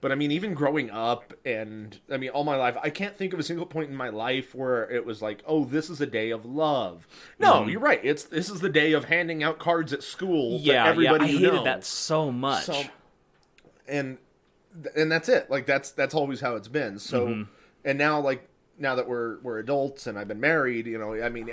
But I mean, even growing up, and I mean, all my life, I can't think of a single point in my life where it was like, "Oh, this is a day of love." No, you're right. This is the day of handing out cards at school to everybody I you hated know. that so much. And that's it. Like that's always how it's been. So, and now now that we're adults and I've been married, you know, I mean,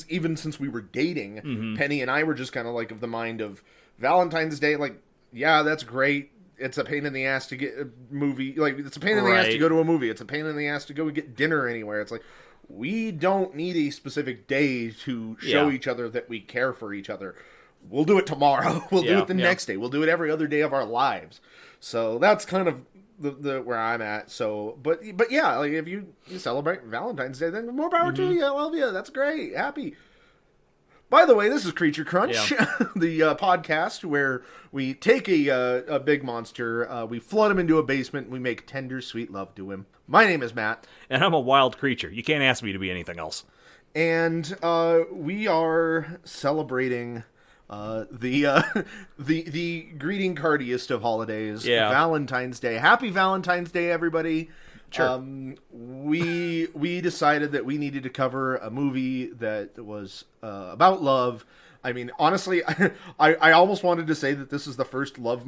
even since we were dating, Penny and I were just kind of like of the mind of Valentine's Day. Like, yeah, that's great. It's a pain in the ass to get a movie. Like, it's a pain in the ass to go to a movie. It's a pain in the ass to go get dinner anywhere. It's like, we don't need a specific day to show each other that we care for each other. We'll do it tomorrow. We'll do it the next day. We'll do it every other day of our lives. So that's kind of the where I'm at. So, but yeah, like if you celebrate Valentine's Day, then more power to you. I love you. That's great. Happy. By the way, this is Creature Crunch, the podcast where we take a big monster, we flood him into a basement, and we make tender, sweet love to him. My name is Matt. And I'm a wild creature. You can't ask me to be anything else. And we are celebrating the greeting cardiest of holidays, Valentine's Day. Happy Valentine's Day, everybody. Sure. We decided that we needed to cover a movie that was about love. I mean, honestly, I almost wanted to say that this is the first love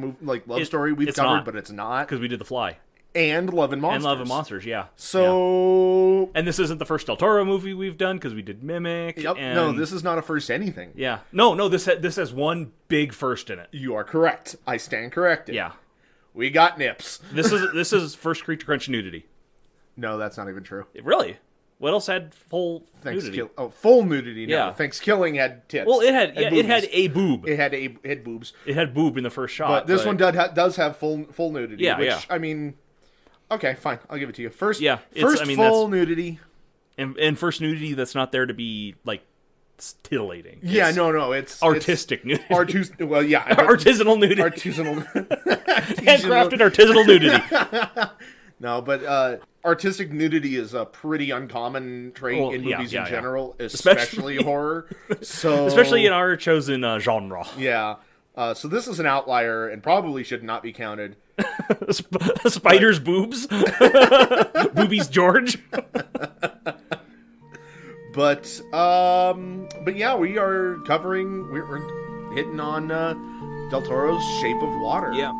story we've covered, but it's not, because we did The Fly and Love and Monsters. And Love and Monsters, yeah. So, and this isn't the first Del Toro movie we've done because we did Mimic. Yep. And... No, this is not a first anything. Yeah. No. This has one big first in it. You are correct. I stand corrected. Yeah. We got nips. This is first Creature Crunch nudity. No, that's not even true. Really? What else had full nudity? Full nudity. No. Yeah. Thanksgiving had tits. Well, it had a boob. It had boobs. It had boob in the first shot. But this one does have full nudity. Yeah, which, yeah. I mean, okay, fine. I'll give it to you. First full nudity. And first nudity that's not there to be, like, titillating. Yeah, no. It's artistic nudity. Artisanal nudity. Handcrafted artisanal nudity. No, but artistic nudity is a pretty uncommon trait in movies in general, especially horror. So, especially in our chosen genre. Yeah. So this is an outlier and probably should not be counted. Spider's boobs? Boobies George? But yeah, we're hitting on Del Toro's Shape of Water. Yeah.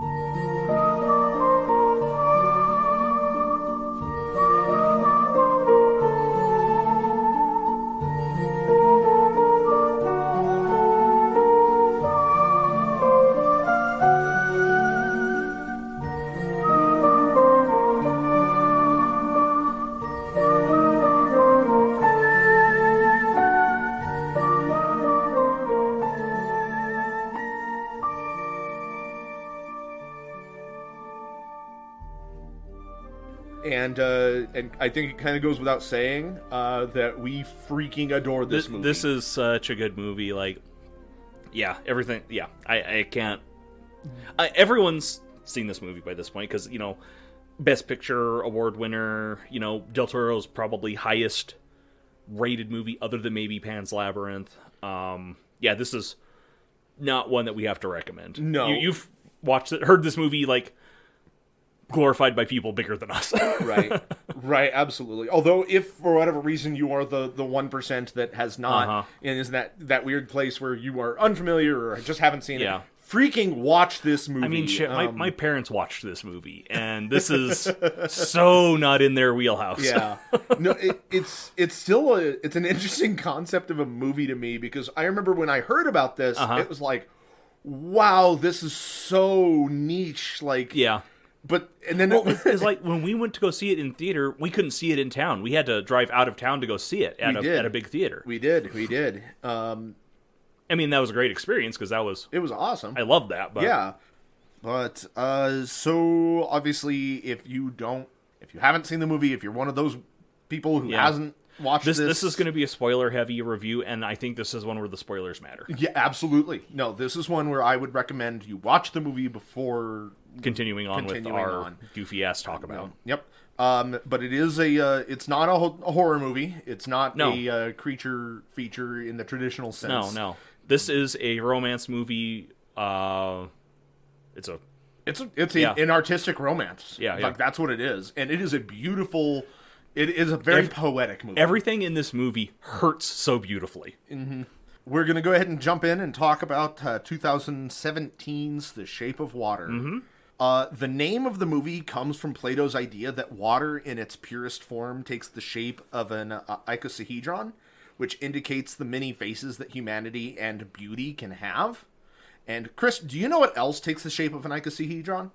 And I think it kind of goes without saying that we freaking adore this movie. This is such a good movie. Like, yeah, everything. Yeah, I can't. Everyone's seen this movie by this point because, you know, Best Picture award winner. You know, Del Toro's probably highest rated movie other than maybe Pan's Labyrinth. Yeah, this is not one that we have to recommend. No, you've heard this movie like glorified by people bigger than us. right, absolutely. Although, if for whatever reason you are the 1% that has not, and is that weird place where you are unfamiliar or just haven't seen it, freaking watch this movie. I mean, shit, my parents watched this movie, and this is so not in their wheelhouse. Yeah, no, it's still it's an interesting concept of a movie to me, because I remember when I heard about this, it was like, wow, this is so niche. Like, yeah. But and then it's like when we went to go see it in theater, we couldn't see it in town. We had to drive out of town to go see it at a big theater. We did. I mean, that was a great experience because it was awesome. I loved that. But yeah, but so obviously, if you haven't seen the movie, if you're one of those people who hasn't watched this is going to be a spoiler heavy review, and I think this is one where the spoilers matter. Yeah, absolutely. No, this is one where I would recommend you watch the movie before continuing on with our goofy ass talk about. Yep. But it is it's not a horror movie. It's not a creature feature in the traditional sense. No. This is a romance movie. It's a It's Yeah. an artistic romance. Yeah, Like, that's what it is. And it is a beautiful... It is a very poetic movie. Everything in this movie hurts so beautifully. We're going to go ahead and jump in and talk about 2017's The Shape of Water. The name of the movie comes from Plato's idea that water in its purest form takes the shape of an icosahedron, which indicates the many faces that humanity and beauty can have. And Chris, do you know what else takes the shape of an icosahedron?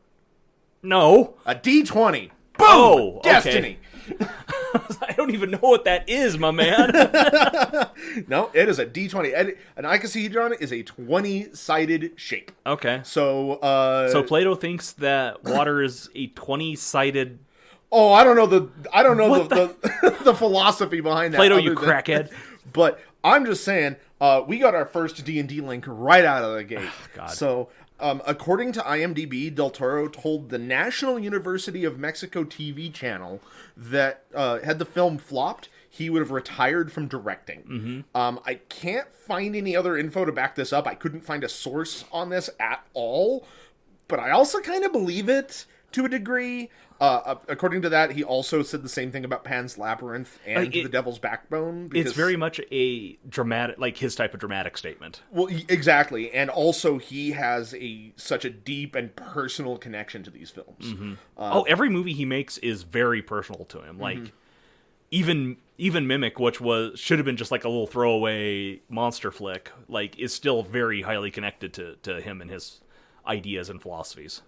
No. A D20. Boom! Oh, okay. Destiny. I don't even know what that is, my man. No, it is a D20. An icosahedron is a 20-sided shape. Okay. So Plato thinks that water is a 20-sided... Oh, I don't know the philosophy behind that. Plato, you crackhead. But I'm just saying, we got our first D&D link right out of the gate. God. So, according to IMDb, Del Toro told the National University of Mexico TV channel that had the film flopped, he would have retired from directing. I can't find any other info to back this up. I couldn't find a source on this at all, but I also kind of believe it to a degree. According to that, he also said the same thing about Pan's Labyrinth and The Devil's Backbone. It's very much a dramatic, like his type of dramatic statement. Well, exactly. And also he has such a deep and personal connection to these films. Every movie he makes is very personal to him. Like, even Mimic, which should have been just like a little throwaway monster flick, like, is still very highly connected to him and his ideas and philosophies.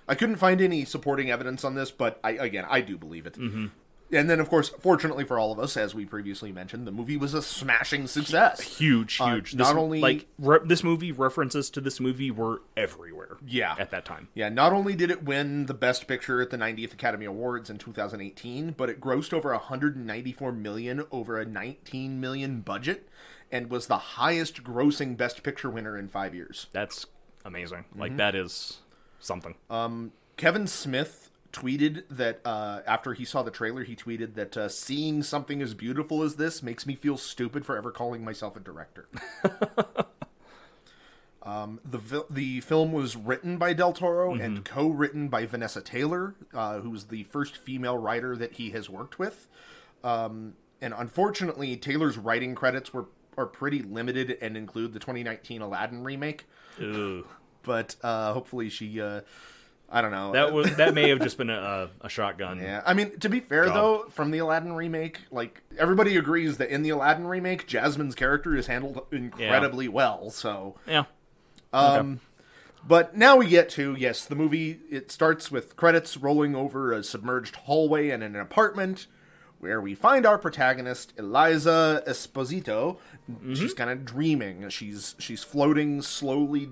I couldn't find any supporting evidence on this, but I do believe it. And then, of course, fortunately for all of us, as we previously mentioned, the movie was a smashing success. Huge. This movie, references to this movie were everywhere. Yeah. At that time. Yeah, not only did it win the Best Picture at the 90th Academy Awards in 2018, but it grossed over $194 million over a $19 million budget, and was the highest grossing Best Picture winner in 5 years. That's amazing. Like, that is... something. Kevin Smith tweeted that after he saw the trailer, he tweeted that seeing something as beautiful as this makes me feel stupid for ever calling myself a director. The film was written by Del Toro and co-written by Vanessa Taylor, who was the first female writer that he has worked with. And unfortunately, Taylor's writing credits are pretty limited and include the 2019 Aladdin remake. Ooh. But hopefully she, I don't know. That may have just been a shotgun. Yeah, I mean, to be fair though, from the Aladdin remake, like, everybody agrees that in the Aladdin remake, Jasmine's character is handled incredibly well. So yeah. But now we get to, yes, the movie. It starts with credits rolling over a submerged hallway and an apartment, where we find our protagonist, Eliza Esposito. She's kind of dreaming. She's floating slowly.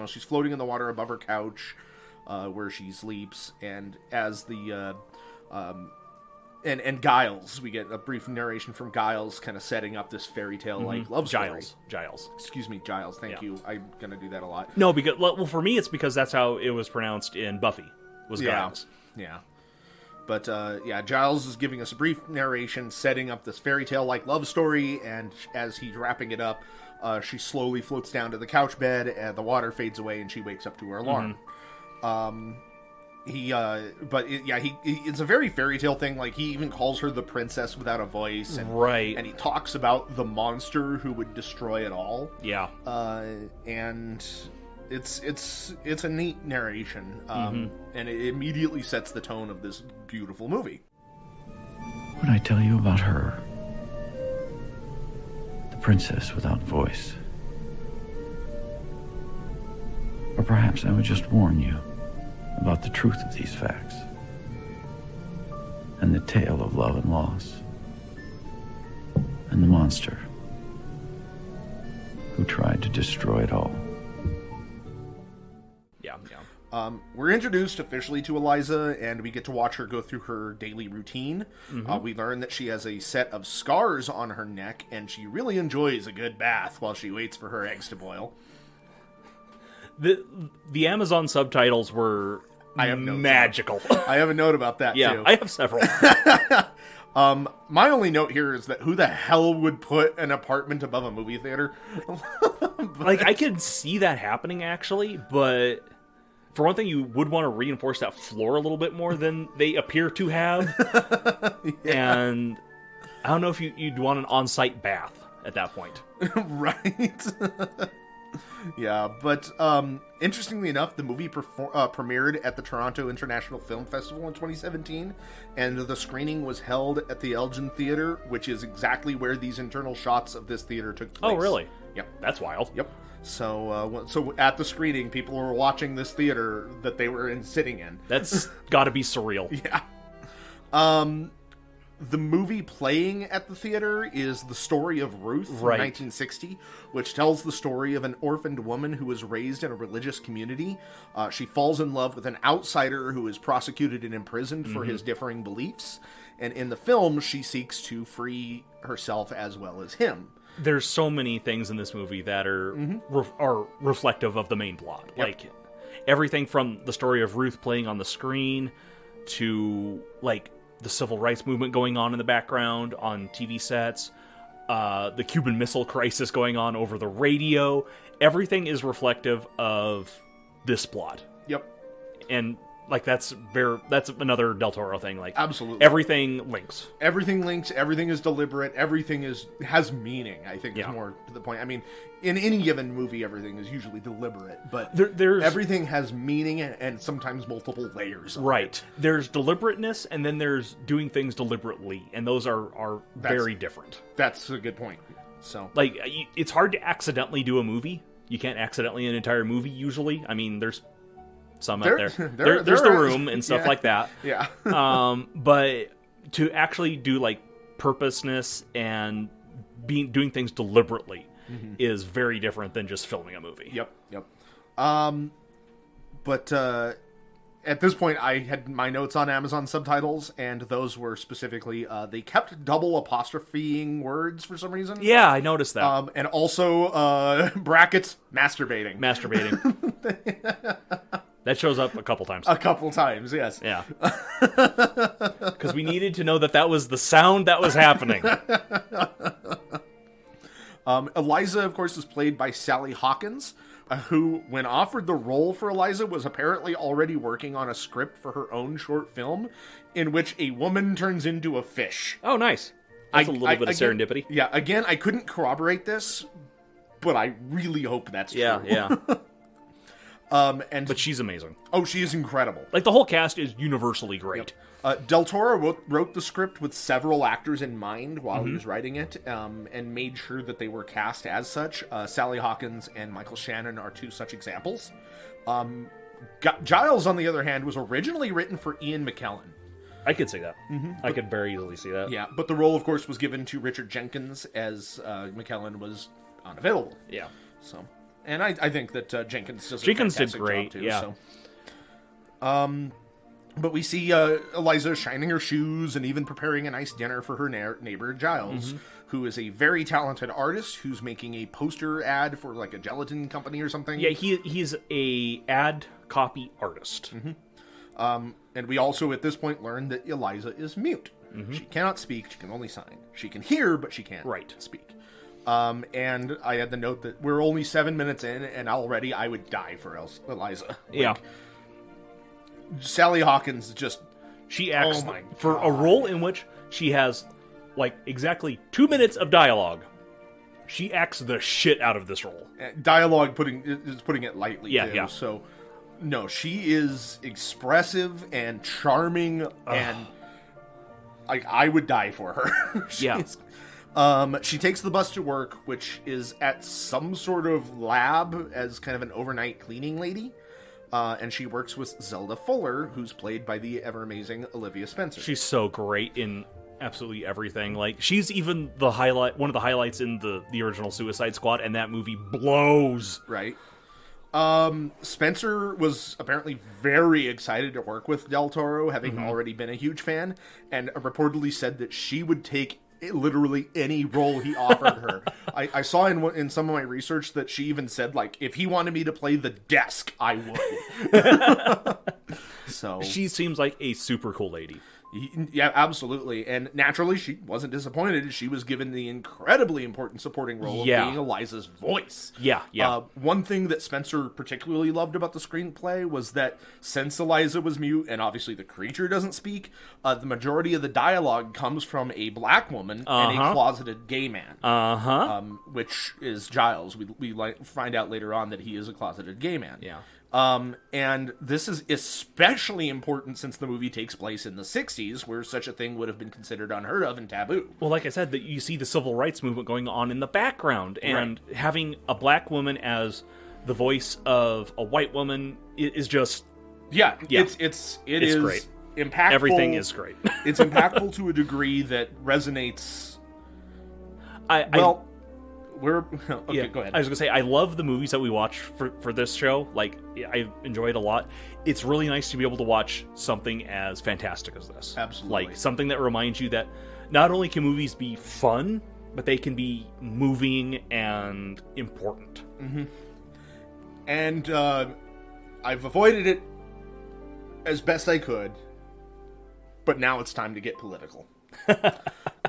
She's floating in the water above her couch, where she sleeps. And as and Giles, we get a brief narration from Giles, kind of setting up this fairy tale like love story. Giles. Excuse me, Giles. Thank you. I'm gonna do that a lot. No, because for me, it's because that's how it was pronounced in Buffy. Was Giles? Yeah. But, Giles is giving us a brief narration, setting up this fairy tale-like love story, and as he's wrapping it up, she slowly floats down to the couch bed, and the water fades away, and she wakes up to her alarm. It's a very fairy tale thing. Like, he even calls her the princess without a voice, and, right? And he talks about the monster who would destroy it all. Yeah, and it's a neat narration, and it immediately sets the tone of this beautiful movie. When I tell you about her, the princess without voice, or perhaps I would just warn you about the truth of these facts and the tale of love and loss and the monster who tried to destroy it all. We're introduced officially to Eliza, and we get to watch her go through her daily routine. We learn that she has a set of scars on her neck, and she really enjoys a good bath while she waits for her eggs to boil. The Amazon subtitles were magical. I have a note about that, too. I have several. My only note here is that who the hell would put an apartment above a movie theater? Like, I could see that happening, actually, but... For one thing, you would want to reinforce that floor a little bit more than they appear to have. And I don't know if you'd want an on-site bath at that point. Right. Yeah, but interestingly enough, the movie premiered at the Toronto International Film Festival in 2017, and the screening was held at the Elgin Theatre, which is exactly where these internal shots of this theater took place. Oh, really? Yep. That's wild. Yep. So at the screening, people were watching this theater that they were sitting in. That's got to be surreal. Yeah. The movie playing at the theater is The Story of Ruth from 1960, which tells the story of an orphaned woman who was raised in a religious community. She falls in love with an outsider who is prosecuted and imprisoned for his differing beliefs. And in the film, she seeks to free herself as well as him. There's so many things in this movie that are reflective of the main plot. Yep. Like, everything from the story of Ruth playing on the screen to, like, the civil rights movement going on in the background on TV sets, the Cuban Missile Crisis going on over the radio. Everything is reflective of this plot. Yep. And, like, that's another Del Toro thing. Like, absolutely, everything links. Everything links. Everything is deliberate. Everything has meaning. I think is more to the point. I mean, in any given movie, everything is usually deliberate, but there's everything has meaning and sometimes multiple layers. Right. There's deliberateness, and then there's doing things deliberately, and those are very different. That's a good point. So, like, it's hard to accidentally do a movie. You can't accidentally an entire movie usually. I mean, there's some out there. There's The Room and stuff like that. Yeah. But to actually do, like, purposeness and doing things deliberately is very different than just filming a movie. Yep. But at this point, I had my notes on Amazon subtitles, and those were specifically they kept double apostropheing words for some reason. Yeah, I noticed that. And also brackets masturbating. That shows up a couple times. A couple times, yes. Yeah. Because we needed to know that was the sound that was happening. Eliza, of course, is played by Sally Hawkins, who, when offered the role for Eliza, was apparently already working on a script for her own short film in which a woman turns into a fish. Oh, nice. That's a little bit of serendipity. Yeah, again, I couldn't corroborate this, but I really hope that's true. Yeah. But she's amazing. Oh, she is incredible. Like, the whole cast is universally great. Yep. Del Toro wrote the script with several actors in mind while he was writing it, and made sure that they were cast as such. Sally Hawkins and Michael Shannon are two such examples. Giles, on the other hand, was originally written for Ian McKellen. I could see that. I could very easily see that. Yeah, but the role, of course, was given to Richard Jenkins as McKellen was unavailable. Yeah. So... And I think that Jenkins does a Jenkins fantastic did great, job too. yeah. So. But we see Eliza shining her shoes and even preparing a nice dinner for her neighbor Giles, who is a very talented artist who's making a poster ad for like a gelatin company or something. Yeah, he's a ad copy artist. And we also at this point learn that Eliza is mute. She cannot speak; she can only sign. She can hear, but she can't speak. And I had the note that we're only 7 minutes in, and already I would die for Eliza. Yeah. Sally Hawkins just... She acts for a role in which she has, like, exactly 2 minutes of dialogue. She acts the shit out of this role. Dialogue is putting it lightly, too. Yeah. So, no, she is expressive and charming, and I would die for her. She takes the bus to work, which is at some sort of lab as kind of an overnight cleaning lady. And she works with Zelda Fuller, who's played by the ever-amazing Olivia Spencer. She's so great in absolutely everything. Like, she's even one of the highlights in the original Suicide Squad, and that movie blows. Right. Spencer was apparently very excited to work with Del Toro, having already been a huge fan, and reportedly said that she would take literally any role he offered her. I saw in some of my research that she even said, like, if he wanted me to play the desk, I would. So she seems like a super cool lady. Yeah, absolutely. And naturally, she wasn't disappointed. She was given the incredibly important supporting role of being Eliza's voice. Yeah. One thing that Spencer particularly loved about the screenplay was that since Eliza was mute, and obviously the creature doesn't speak, the majority of the dialogue comes from a black woman and a closeted gay man. Which is Giles. We find out later on that he is a closeted gay man. Yeah. And this is especially important since the movie takes place in the 60s, where such a thing would have been considered unheard of and taboo. Well, like I said, that you see the civil rights movement going on in the background, and having a black woman as the voice of a white woman is just... Yeah. It's great. Impactful. Everything is great. It's impactful to a degree that resonates... Go ahead. I was gonna say, I love the movies that we watch for this show. Like, I enjoy it a lot. It's really nice to be able to watch something as fantastic as this. Absolutely. Like, something that reminds you that not only can movies be fun, but they can be moving and important. Mm-hmm. And I've avoided it as best I could, but now it's time to get political.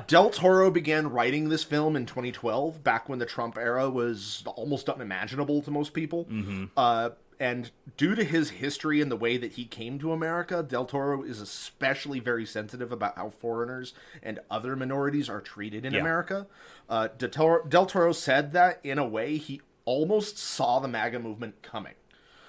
Del Toro began writing this film in 2012, back when the Trump era was almost unimaginable to most people. And due to his history and the way that he came to America, Del Toro is especially very sensitive about how foreigners and other minorities are treated in America. Del Toro said that, in a way, he almost saw the MAGA movement coming.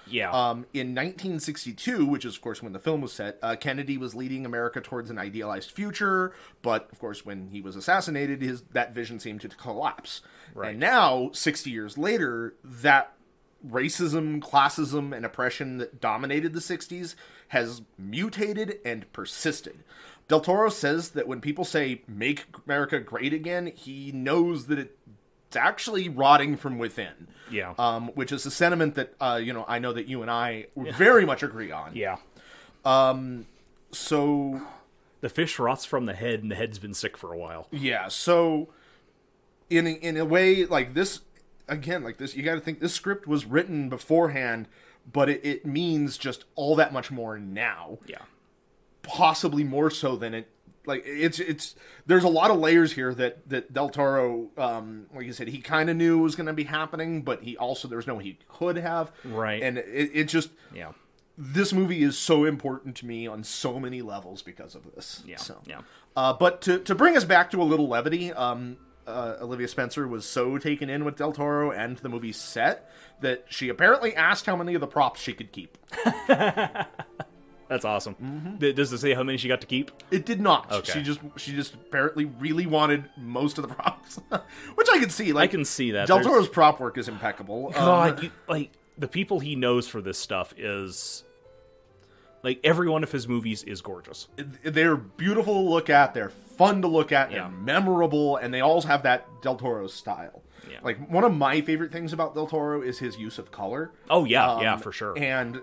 Yeah. In 1962, which is, of course, when the film was set, Kennedy was leading America towards an idealized future, but, of course, when he was assassinated, that vision seemed to collapse. Right. And now, 60 years later, that racism, classism, and oppression that dominated the 60s has mutated and persisted. Del Toro says that when people say, "Make America great again," he knows that it's actually rotting from within. Yeah. Which is a sentiment that, I know that you and I very much agree on. Yeah. So... The fish rots from the head, and the head's been sick for a while. Yeah, so... In a way, like this... Again, like this, you gotta think this script was written beforehand, but it means just all that much more now. Yeah. Possibly more so than it... Like, it's there's a lot of layers here that Del Toro, like you said, he kind of knew was going to be happening, but there's no way he could have. Right. And it just... Yeah. This movie is so important to me on so many levels because of this. Yeah. So. Yeah. But to bring us back to a little levity, Olivia Spencer was so taken in with Del Toro and the movie's set that she apparently asked how many of the props she could keep. That's awesome. Mm-hmm. Does it say how many she got to keep? It did not. Okay. She just apparently really wanted most of the props, which I can see. Like, I can see that. Del Toro's prop work is impeccable. God, the people he knows for this stuff is... Like, every one of his movies is gorgeous. They're beautiful to look at, they're fun to look at, and memorable, and they all have that Del Toro style. Yeah. Like, one of my favorite things about Del Toro is his use of color. Oh, yeah, for sure. And,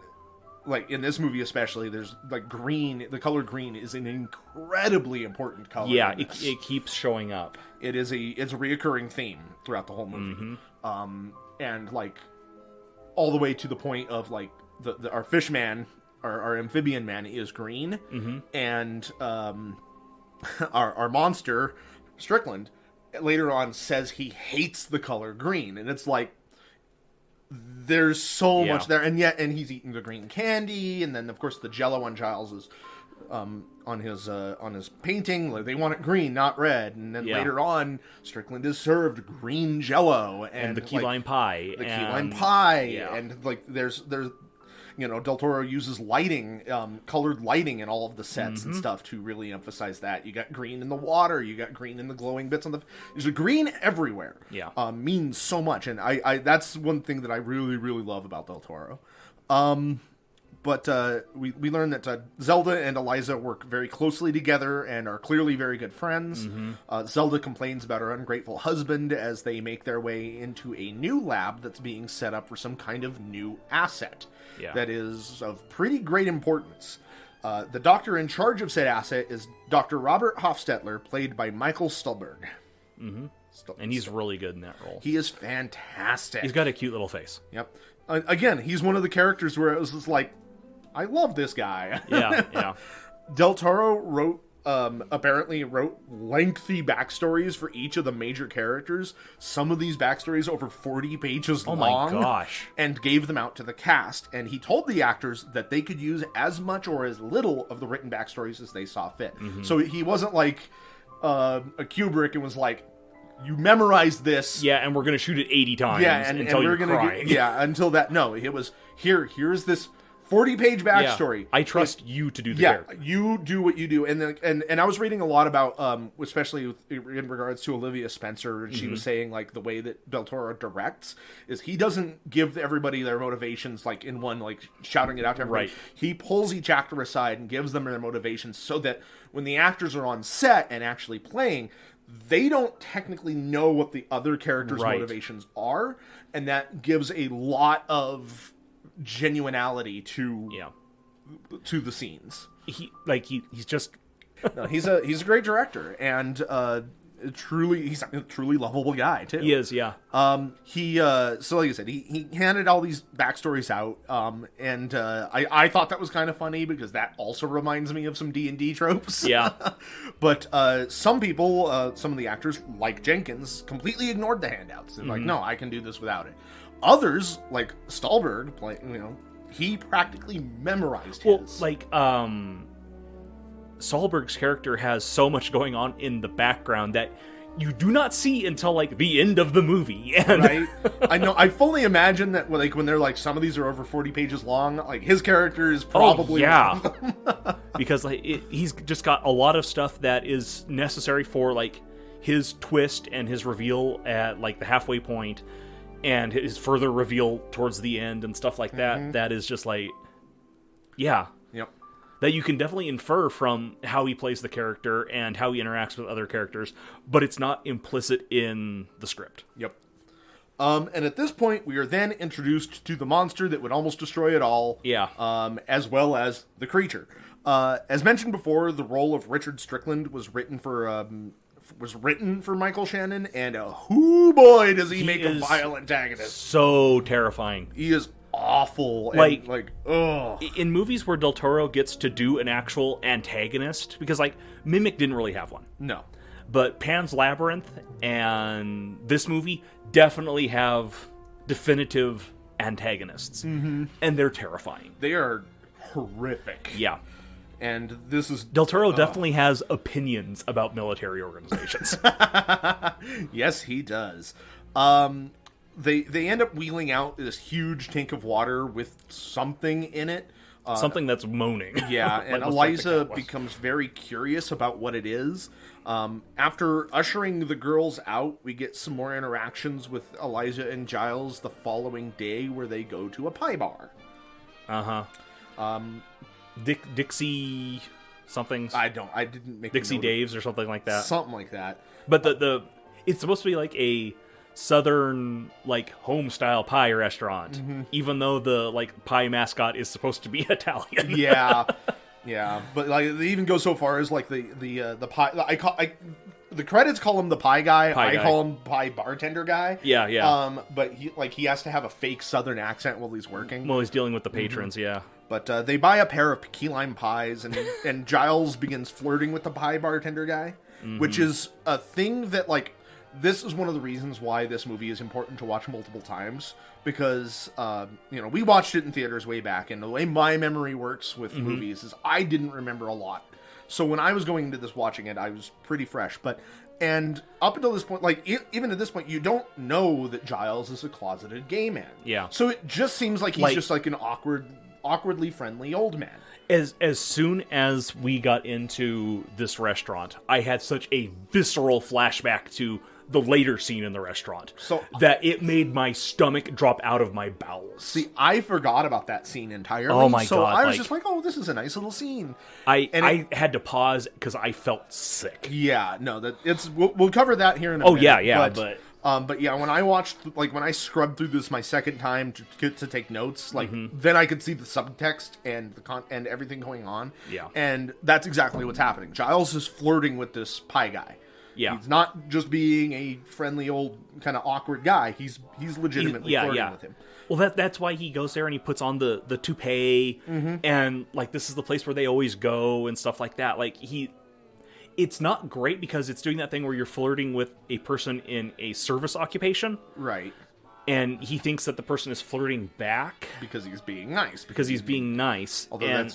like, in this movie especially, there's, like, green. The color green is an incredibly important color. Yeah, it keeps showing up. It's a reoccurring theme throughout the whole movie. Mm-hmm. And, like, all the way to the point of, like, our fish man... Our amphibian man is green, and our monster, Strickland, later on says he hates the color green, and it's like there's so much there, and he's eating the green candy, and then of course the Jello on Giles is on his painting. Like, they want it green, not red, and then later on Strickland is served green Jello and the key lime pie, and like there's. Del Toro uses lighting, colored lighting in all of the sets and stuff to really emphasize that. You got green in the water, you got green in the glowing bits on the... There's a green everywhere. Yeah. Means so much, and I that's one thing that I really, really love about Del Toro. But we learn that Zelda and Eliza work very closely together and are clearly very good friends. Zelda complains about her ungrateful husband as they make their way into a new lab that's being set up for some kind of new asset that is of pretty great importance. The doctor in charge of said asset is Dr. Robert Hofstetler, played by Michael Stuhlbarg. And he's really good in that role. He is fantastic. He's got a cute little face. Yep. Again, he's one of the characters where it was just like, I love this guy. Yeah. Del Toro wrote apparently wrote lengthy backstories for each of the major characters. Some of these backstories over 40 pages long. Oh my gosh. And gave them out to the cast. And he told the actors that they could use as much or as little of the written backstories as they saw fit. So he wasn't like a Kubrick and was like, you memorize this. Yeah, and we're going to shoot it 80 times until you're crying. Until that. No, it was, here's this 40-page backstory. Yeah, I trust you to do the character. You do what you do. And I was reading a lot about, especially in regards to Olivia Spencer, and she was saying, like, the way that Del Toro directs is he doesn't give everybody their motivations, like, in one, like, shouting it out to everybody. Right. He pulls each actor aside and gives them their motivations so that when the actors are on set and actually playing, they don't technically know what the other characters' motivations are, and that gives a lot of genuinality to the scenes. He's just no, he's a great director, and he's a truly lovable guy too. He is, yeah. So like I said, he handed all these backstories out, and I thought that was kind of funny because that also reminds me of some D&D tropes. Yeah. But some people, some of the actors, like Jenkins, completely ignored the handouts. They're like, no, I can do this without it. Others, like Stahlberg, he practically memorized his. Well, like, Stahlberg's character has so much going on in the background that you do not see until, like, the end of the movie. And right? I know. I fully imagine that, like, when they're, like, some of these are over 40 pages long, like, his character is probably... Because, like, he's just got a lot of stuff that is necessary for, like, his twist and his reveal at, like, the halfway point, and his further reveal towards the end and stuff like that. That is just like, Yep. That you can definitely infer from how he plays the character and how he interacts with other characters, but it's not implicit in the script. Yep. And at this point, we are then introduced to the monster that would almost destroy it all. Yeah. As well as the creature. As mentioned before, the role of Richard Strickland was written for Michael Shannon, and hoo boy does he make a vile antagonist. So terrifying. He is awful. And, ugh. In movies where Del Toro gets to do an actual antagonist, because, like, Mimic didn't really have one. No. But Pan's Labyrinth and this movie definitely have definitive antagonists. And they're terrifying. They are horrific. Yeah. And this is... Del Toro definitely has opinions about military organizations. Yes, he does. They end up wheeling out this huge tank of water with something in it. Something that's moaning. Yeah, and Eliza becomes very curious about what it is. After ushering the girls out, we get some more interactions with Eliza and Giles the following day where they go to a pie bar. Dixie something. I didn't make Dixie Dave's or something like that. Something like that. But the it's supposed to be like a southern, like, home style pie restaurant, even though the, like, pie mascot is supposed to be Italian. Yeah, but, like, they even go so far as, like, the pie. The credits call him the pie guy. I call him pie bartender guy. Yeah. But he has to have a fake southern accent while he's working. While he's dealing with the patrons. Yeah. But they buy a pair of key lime pies, and Giles begins flirting with the pie bartender guy, which is a thing that, like, this is one of the reasons why this movie is important to watch multiple times, because, we watched it in theaters way back, and the way my memory works with movies is I didn't remember a lot. So when I was going into this watching it, I was pretty fresh. And up until this point, like, even at this point, you don't know that Giles is a closeted gay man. Yeah. So it just seems like he's just like an awkwardly friendly old man. As soon as we got into this restaurant, I had such a visceral flashback to the later scene in the restaurant, so that it made my stomach drop out of my bowels. See, I forgot about that scene entirely. Oh my God! So I was just like, "Oh, this is a nice little scene." I had to pause because I felt sick. Yeah, no, we'll cover that here in a minute. Yeah, but yeah, when I watched, like, when I scrubbed through this my second time to take notes, like, then I could see the subtext and and everything going on. Yeah, and that's exactly what's happening. Giles is flirting with this pie guy. Yeah. He's not just being a friendly old kind of awkward guy. He's legitimately flirting with him. Well, that's why he goes there and he puts on the toupee, and like this is the place where they always go and stuff like that. Like it's not great because it's doing that thing where you're flirting with a person in a service occupation, right? And he thinks that the person is flirting back because he's being nice. Because he's being nice. Although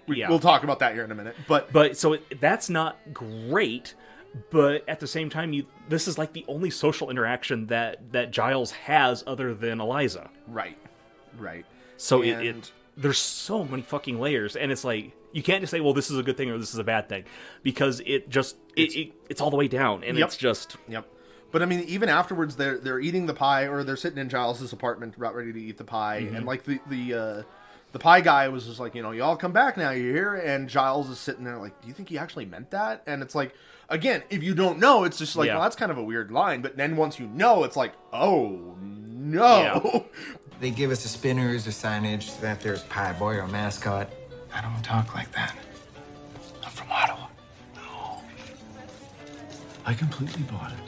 we'll talk about that here in a minute. But so that's not great. But at the same time, this is like the only social interaction that Giles has other than Eliza. Right. So there's so many fucking layers, and it's like you can't just say, well, this is a good thing or this is a bad thing, because it's all the way down, and it's just But I mean, even afterwards, they're eating the pie, or they're sitting in Giles's apartment about ready to eat the pie, and like the pie guy was just like, you all come back now, you hear? And Giles is sitting there like, do you think he actually meant that? And it's like, again, if you don't know, it's just like, well, that's kind of a weird line. But then once you know, it's like, oh no. Yeah. They give us the spinners, the signage, that there's Pie Boy, our mascot. I don't talk like that. I'm from Ottawa. No. I completely bought it.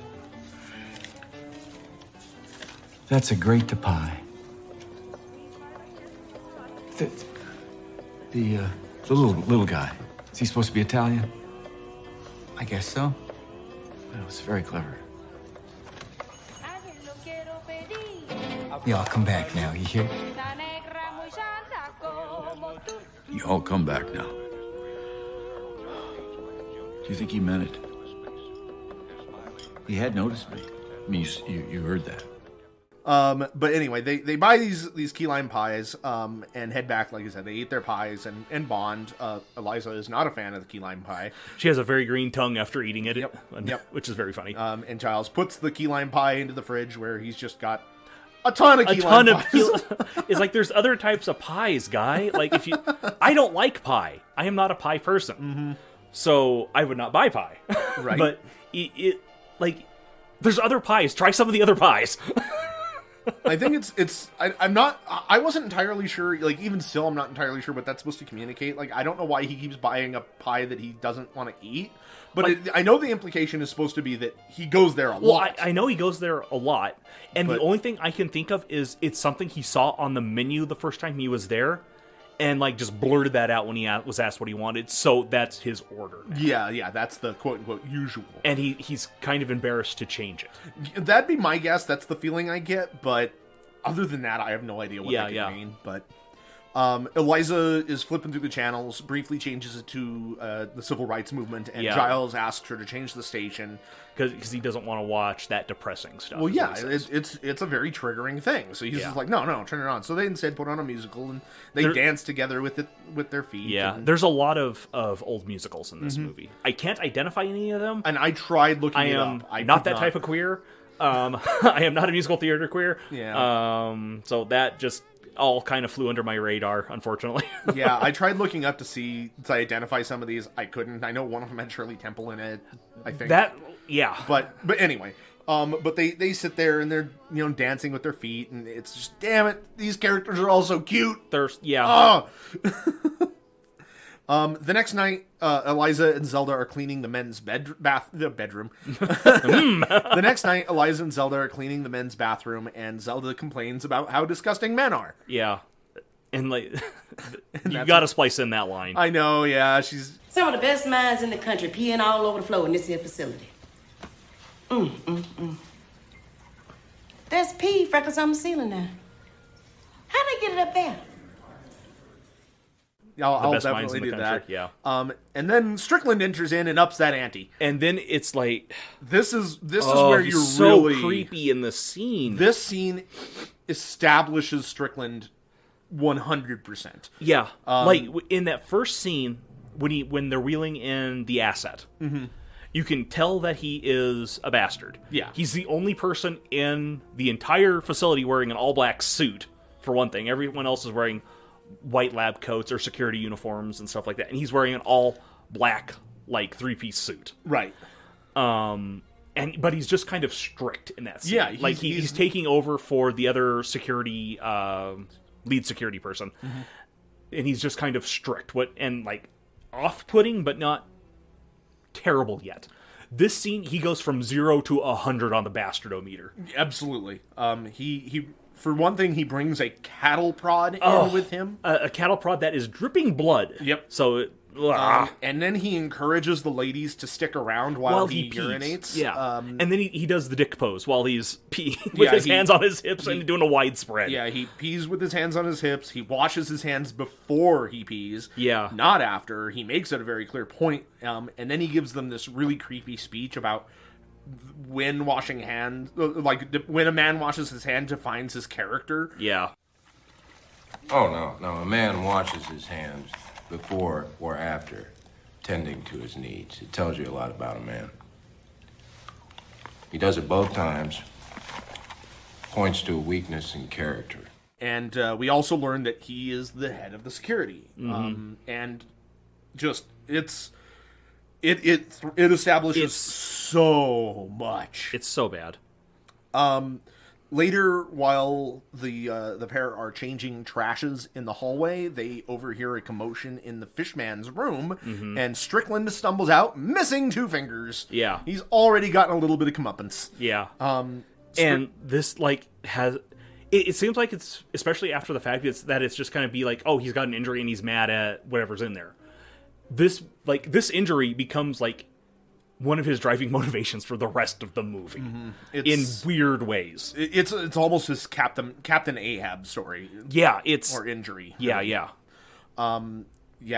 That's a great to pie. The little guy. Is he supposed to be Italian? I guess so. That was very clever. Y'all come back now, you hear? You all come back now. Do you think he meant it? He had noticed me. I mean, you heard that. But anyway, they buy these key lime pies, and head back. Like I said, they eat their pies and bond. Eliza is not a fan of the key lime pie. She has a very green tongue after eating it. Yep. Which is very funny. And Giles puts the key lime pie into the fridge, where he's just got a ton of key lime pies. It's like there's other types of pies, guy. Like I don't like pie. I am not a pie person, so I would not buy pie. Right. But like there's other pies. Try some of the other pies. I think I wasn't entirely sure, like, even still, I'm not entirely sure what that's supposed to communicate. Like, I don't know why he keeps buying a pie that he doesn't want to eat, but I know the implication is supposed to be that he goes there a lot. I know he goes there a lot, and the only thing I can think of is it's something he saw on the menu the first time he was there, and, like, just blurted that out when he was asked what he wanted, so that's his order now. Yeah, that's the quote-unquote usual. And he's kind of embarrassed to change it. That'd be my guess. That's the feeling I get, but other than that, I have no idea what that could mean. But Eliza is flipping through the channels, briefly changes it to the civil rights movement, and Giles asks her to change the station. Because he doesn't want to watch that depressing stuff. Well, yeah, it's a very triggering thing. So he's just like, no, turn it on. So they instead put on a musical, and they dance together with their feet. Yeah, there's a lot of old musicals in this movie. I can't identify any of them. And I tried looking it up. I am not that type of queer. I am not a musical theater queer. Yeah. So that just all kind of flew under my radar, unfortunately. Yeah, I tried looking up to identify some of these. I couldn't. I know one of them had Shirley Temple in it, I think. But anyway, but they sit there and they're, dancing with their feet, and it's just, damn it, these characters are all so cute. The next night, Eliza and Zelda are cleaning the men's bedroom. The next night, Eliza and Zelda are cleaning the men's bathroom, and Zelda complains about how disgusting men are. Yeah. And, like, you gotta splice in that line. I know, yeah, she's... Some of the best minds in the country peeing all over the floor in this here facility. There's pee freckles on the ceiling now. How'd they get it up there? I'll definitely do that. Yeah. And then Strickland enters in and ups that ante. And then it's like, this is where you're so really creepy in the scene. This scene establishes Strickland 100%. Yeah. Like in that first scene when they're wheeling in the asset. You can tell that he is a bastard. Yeah. He's the only person in the entire facility wearing an all-black suit, for one thing. Everyone else is wearing white lab coats or security uniforms and stuff like that. And he's wearing an all-black, like, three-piece suit. Right. But he's just kind of strict in that scene. Yeah. He's taking over for the other security, lead security person. And he's just kind of strict. Off-putting, but not terrible yet. This scene, he goes from 0 to 100 on the bastardometer. Absolutely. He for one thing, he brings a cattle prod in with him. A cattle prod that is dripping blood. Yep. So, and then he encourages the ladies to stick around while he pees. urinates. Yeah. And then he does the dick pose while he's peeing with his hands on his hips and doing a widespread. Yeah, he pees with his hands on his hips. He washes his hands before he pees. Yeah. Not after. He makes it a very clear point. And then he gives them this really creepy speech about when washing hands, like when a man washes his hand, defines his character. Yeah. Oh, no. A man washes his hands before or after tending to his needs. It tells you a lot about a man. He does it both times. Points to a weakness in character. And we also learn that he is the head of the security. And just, it establishes so much. It's so bad. Later, while the pair are changing trashes in the hallway, they overhear a commotion in the fishman's room, and Strickland stumbles out, missing 2 fingers. Yeah. He's already gotten a little bit of comeuppance. Yeah. And this, like, has... It seems like it's, especially after the fact, that it's just kind of be like, oh, he's got an injury and he's mad at whatever's in there. This injury becomes, like, one of his driving motivations for the rest of the movie in weird ways. It's almost his Captain Ahab story. Yeah, it's or injury. Yeah, yeah.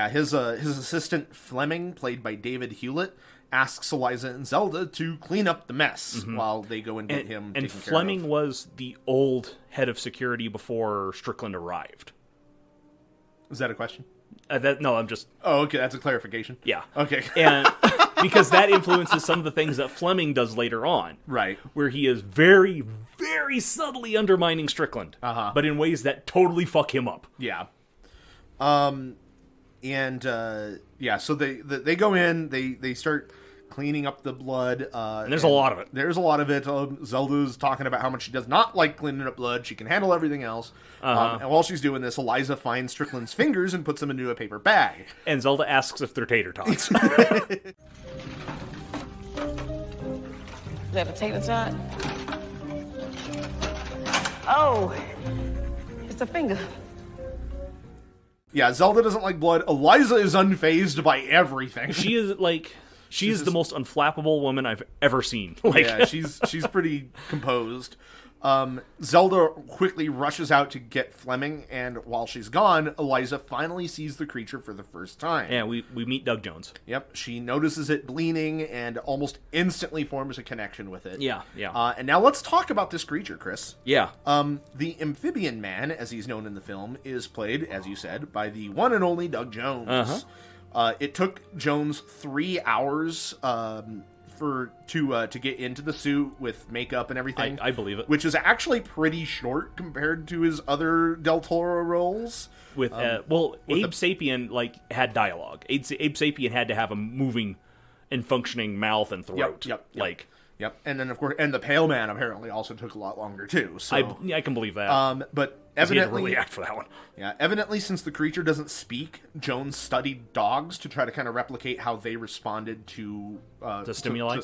His assistant Fleming, played by David Hewlett, asks Eliza and Zelda to clean up the mess while they go and get him taken And care Fleming of. was the old head of security before Strickland arrived. Is that a question? No, I'm just... Oh, okay, that's a clarification. Yeah. Okay. And because that influences some of the things that Fleming does later on. Right. Where he is very, very subtly undermining Strickland. But in ways that totally fuck him up. Yeah. So they go in, they start cleaning up the blood. And there's a lot of it. There's a lot of it. Zelda's talking about how much she does not like cleaning up blood. She can handle everything else. And while she's doing this, Eliza finds Strickland's fingers and puts them into a paper bag. And Zelda asks if they're tater tots. Is that a tater tot? Oh, it's a finger. Yeah, Zelda doesn't like blood. Eliza is unfazed by everything. She is like... She's the most unflappable woman I've ever seen. Yeah, she's pretty composed. Zelda quickly rushes out to get Fleming, and while she's gone, Eliza finally sees the creature for the first time. Yeah, we meet Doug Jones. Yep, she notices it bleeding and almost instantly forms a connection with it. Yeah. And now let's talk about this creature, Chris. Yeah. The Amphibian Man, as he's known in the film, is played, as you said, by the one and only Doug Jones. It took Jones 3 hours to get into the suit with makeup and everything. I believe it. Which is actually pretty short compared to his other Del Toro roles. With Abe Sapien had dialogue. Abe Sapien had to have a moving and functioning mouth and throat. Yep. And then of course, and the Pale Man apparently also took a lot longer too. So I can believe that. But He had to evidently, really act for that one. Yeah, evidently, since the creature doesn't speak, Jones studied dogs to try to kind of replicate how they responded to stimuli,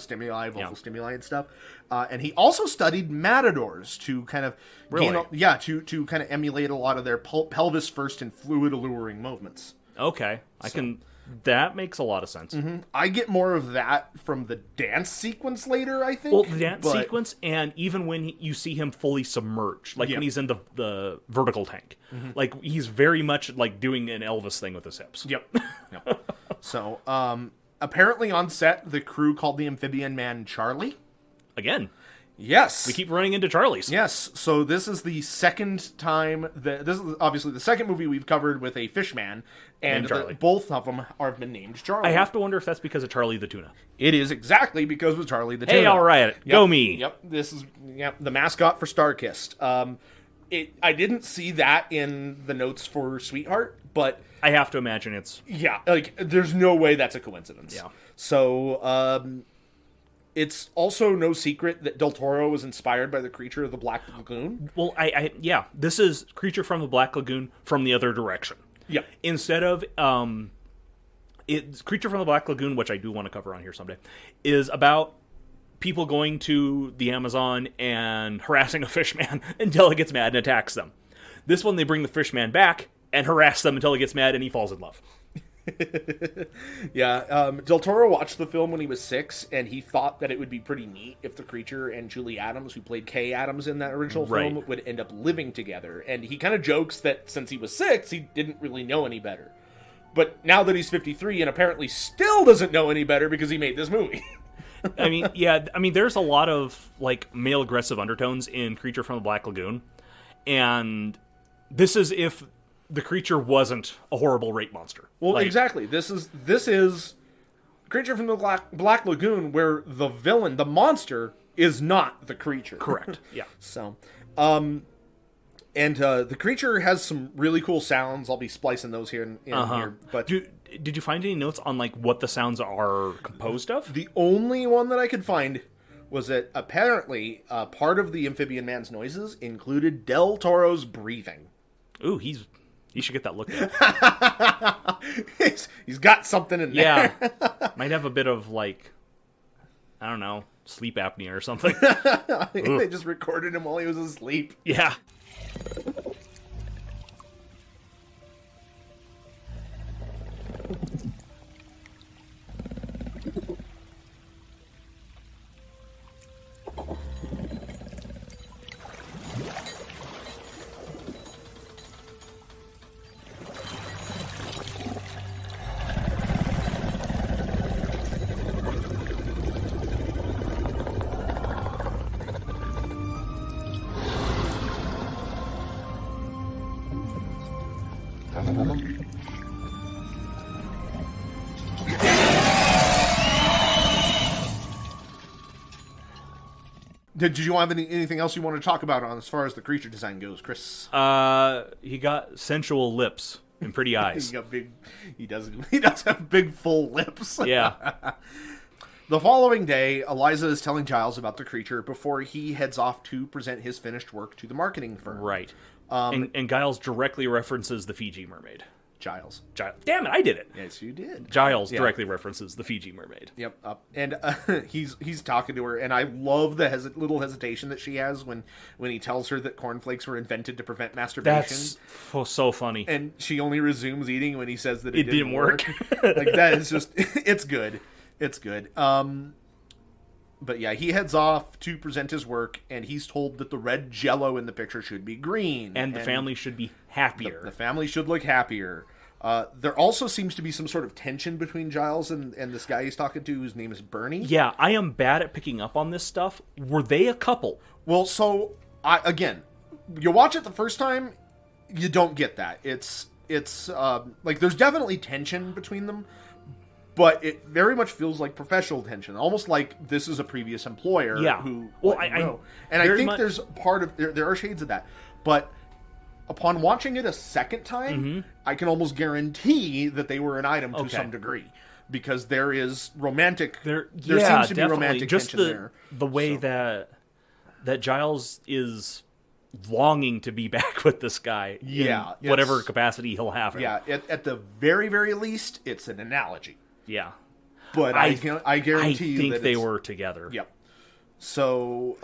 vocal stimuli and stuff. And he also studied matadors to kind of to kind of emulate a lot of their pelvis first and fluid alluring movements. Okay, that makes a lot of sense. I get more of that from the dance sequence later, I think. Well, the dance sequence, and even when you see him fully submerged, like when he's in the vertical tank. Like, he's very much like doing an Elvis thing with his hips. Yep. So, apparently on set, the crew called the Amphibian Man Charlie. Again. Yes. We keep running into Charlies. Yes. So this is the second time this is obviously the second movie we've covered with a fishman, and both of them have been named Charlie. I have to wonder if that's because of Charlie the Tuna. It is exactly because of Charlie the Tuna. Hey, all right. Go me. Yep. This is the mascot for Starkist. I didn't see that in the notes for Sweetheart, but I have to imagine it's... Yeah, like, there's no way that's a coincidence. Yeah. So, it's also no secret that Del Toro was inspired by the creature of the Black Lagoon. Well, this is Creature from the Black Lagoon from the other direction. Yeah. Instead of it's Creature from the Black Lagoon, which I do want to cover on here someday, is about people going to the Amazon and harassing a fishman until he gets mad and attacks them. This one, they bring the fishman back and harass them until he gets mad and he falls in love. Yeah, Del Toro watched the film when he was 6, and he thought that it would be pretty neat if the creature and Julie Adams, who played Kay Adams in that original film, would end up living together. And he kind of jokes that since he was 6, he didn't really know any better. But now that he's 53 and apparently still doesn't know any better because he made this movie. I mean, there's a lot of, like, male aggressive undertones in Creature from the Black Lagoon. And this is if the creature wasn't a horrible rape monster. Well, exactly. This is Creature from the Black Lagoon, where the villain, the monster, is not the creature. Correct. Yeah. So, the creature has some really cool sounds. I'll be splicing those here in here. But did you find any notes on like what the sounds are composed of? The only one that I could find was that apparently part of the amphibian man's noises included Del Toro's breathing. Ooh, he should get that looked at. he's got something in there. Yeah. Might have a bit of, like, I don't know, sleep apnea or something. They just recorded him while he was asleep. Yeah. Did you have anything else you want to talk about on as far as the creature design goes, Chris? He got sensual lips and pretty eyes. He does have big full lips. Yeah. The following day, Eliza is telling Giles about the creature before he heads off to present his finished work to the marketing firm. Right. And Giles directly references the Fiji mermaid. Giles. Damn it, I did it. Yes, you did. Giles directly references the Fiji mermaid. Yep. And he's talking to her, and I love the little hesitation that she has when he tells her that cornflakes were invented to prevent masturbation. That's so funny. And she only resumes eating when he says that it didn't work. Like, that is just... It's good. It's good. But yeah, he heads off to present his work, and he's told that the red Jell-O in the picture should be green. And the family should be happier. The family should look happier. There also seems to be some sort of tension between Giles and this guy he's talking to, whose name is Bernie. Yeah, I am bad at picking up on this stuff. Were they a couple? Well, so, again, you watch it the first time, you don't get that. It's like, there's definitely tension between them, but it very much feels like professional tension, almost like this is a previous employer who... Well, I think there's part of... There are shades of that. But upon watching it a second time, I can almost guarantee that they were an item to some degree. Because there is romantic... There seems to be romantic tension there. The way that Giles is longing to be back with this guy in whatever capacity he'll have him. Yeah, at the very, very least, it's an analogy. Yeah, but I guarantee you that they were together. Yep. So,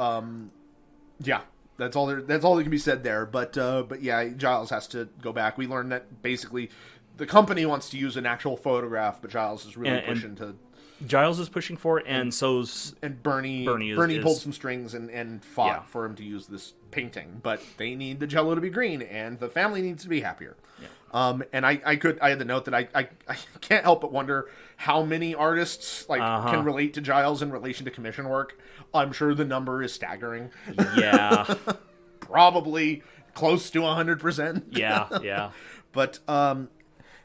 that's all that can be said there. But yeah, Giles has to go back. We learned that basically the company wants to use an actual photograph, but Giles is really pushing to. Giles is pushing for it, and so's Bernie pulled some strings and fought for him to use this painting. But they need the Jell-O to be green, and the family needs to be happier. Yeah. And I had the note that I can't help but wonder how many artists can relate to Giles in relation to commission work. I'm sure the number is staggering. Yeah. Probably close to 100%. Yeah. But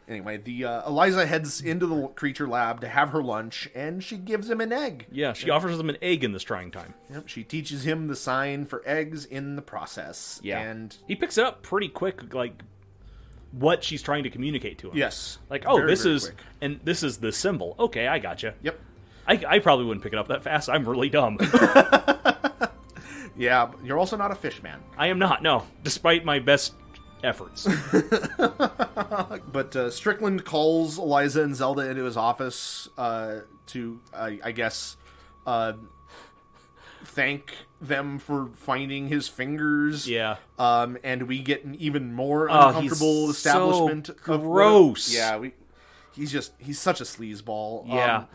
anyway, the Eliza heads into the creature lab to have her lunch, and she gives him an egg. Yeah, she offers him an egg in this trying time. Yep, she teaches him the sign for eggs in the process. Yeah. And he picks it up pretty quick, like what she's trying to communicate to him. Yes. Like, very quick. And this is the symbol. Okay, I gotcha. Yep. I probably wouldn't pick it up that fast. I'm really dumb. Yeah, you're also not a fish man. I am not, no. Despite my best efforts. But Strickland calls Eliza and Zelda into his office to, I guess, thank them for finding his fingers. Yeah. And we get an even more uncomfortable establishment. So gross. He's such a sleazeball. Yeah.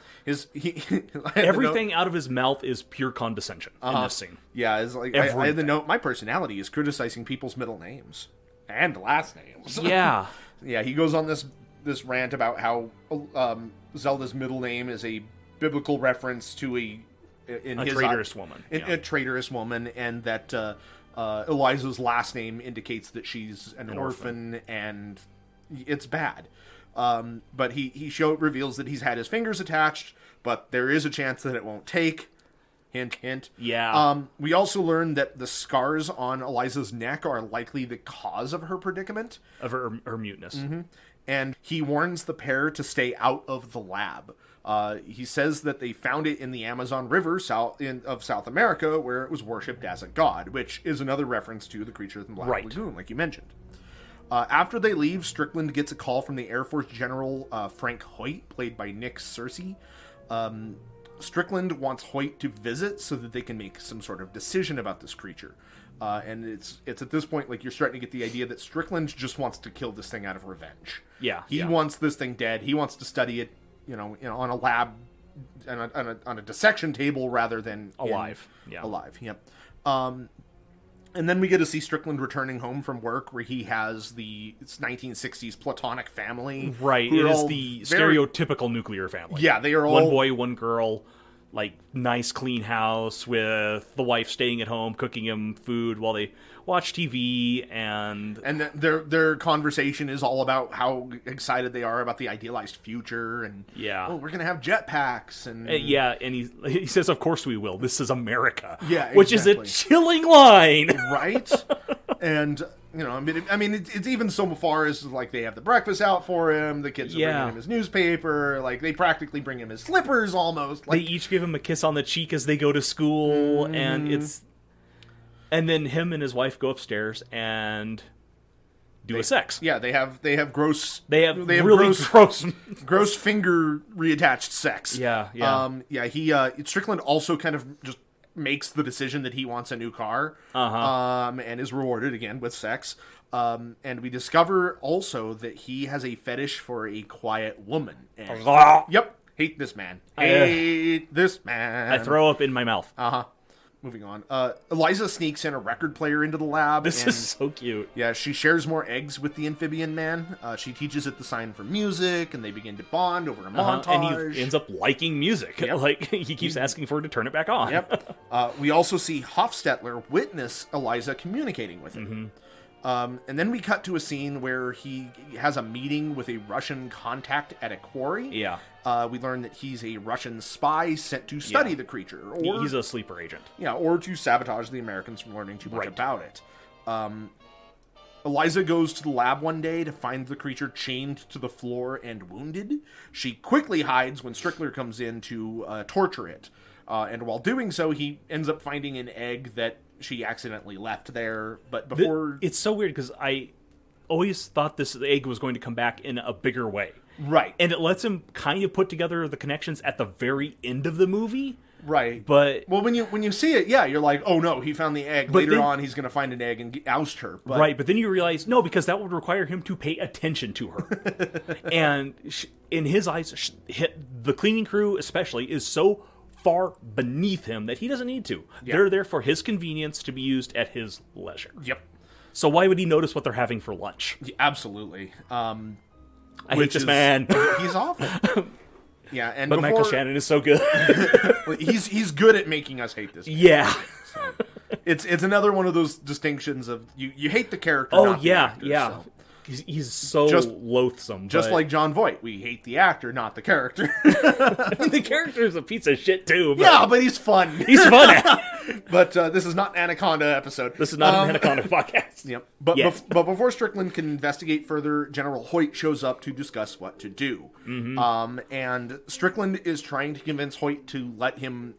Everything out of his mouth is pure condescension in this scene. Yeah, it's like I had the note. My personality is criticizing people's middle names and last names. Yeah. Yeah, he goes on this rant about how Zelda's middle name is a biblical reference to a traitorous woman. A traitorous woman, and that Eliza's last name indicates that she's an orphan, and it's bad. But he reveals that he's had his fingers attached, but there is a chance that it won't take. Hint, hint. Yeah. We also learned that the scars on Eliza's neck are likely the cause of her predicament. Of her muteness. Mm-hmm. And he warns the pair to stay out of the lab. He says that they found it in the Amazon River of South America, where it was worshipped as a god, which is another reference to the creature in the Black Lagoon, like you mentioned. After they leave, Strickland gets a call from the Air Force General Frank Hoyt, played by Nick Searcy. Strickland wants Hoyt to visit so that they can make some sort of decision about this creature. And it's at this point, like, you're starting to get the idea that Strickland just wants to kill this thing out of revenge. Yeah. He wants this thing dead. He wants to study it, on a lab, on a dissection table rather than alive. Alive. Yep. And then we get to see Strickland returning home from work, where he has the 1960s platonic family. Right, it is the stereotypical nuclear family. Yeah, they are all... one boy, one girl, like, nice, clean house, with the wife staying at home, cooking him food while they watch TV, and their conversation is all about how excited they are about the idealized future, and we're gonna have jetpacks, and and he says, "Of course we will. This is America." Yeah, exactly. Which is a chilling line, right? And I mean, it's even so far as like they have the breakfast out for him. The kids are bringing him his newspaper. Like, they practically bring him his slippers almost. Like, they each give him a kiss on the cheek as they go to school, and then him and his wife go upstairs and do a sex. Yeah, they have gross. They have really gross finger reattached sex. Yeah. Strickland also kind of just makes the decision that he wants a new car, and is rewarded again with sex. And we discover also that he has a fetish for a quiet woman. And, yep, hate this man. Hate this man. I throw up in my mouth. Moving on. Eliza sneaks in a record player into the lab. This is so cute. Yeah, she shares more eggs with the amphibian man. She teaches it the sign for music, and they begin to bond over a montage. And he ends up liking music. Yep. Like, he keeps asking for her to turn it back on. Yep. We also see Hofstetler witness Eliza communicating with him. And then we cut to a scene where he has a meeting with a Russian contact at a quarry. Yeah. We learn that he's a Russian spy sent to study the creature. Or, he's a sleeper agent. Yeah, or to sabotage the Americans from learning too much about it. Eliza goes to the lab one day to find the creature chained to the floor and wounded. She quickly hides when Strickler comes in to torture it. And while doing so, he ends up finding an egg that she accidentally left there. But before... It's so weird, because I always thought this egg was going to come back in a bigger way. Right. And it lets him kind of put together the connections at the very end of the movie. Right. But... Well, when you see it, you're like, oh no, he found the egg. Later on, he's going to find an egg and oust her. But... Right, but then you realize, no, because that would require him to pay attention to her. And in his eyes, the cleaning crew especially is so far beneath him that he doesn't need to. Yeah. They're there for his convenience, to be used at his leisure. Yep. So why would he notice what they're having for lunch? Yeah, absolutely. I hate this man. He's awful. Yeah, but Michael Shannon is so good. he's good at making us hate this man. Yeah. So, it's another one of those distinctions of you hate the character. Not the actor, So. He's so loathsome. Just like John Voight, we hate the actor, not the character. I mean, the character is a piece of shit too. But but he's fun. He's fun. But this is not an Anaconda episode. This is not an Anaconda podcast. Yep. But before Strickland can investigate further, General Hoyt shows up to discuss what to do. And Strickland is trying to convince Hoyt to let him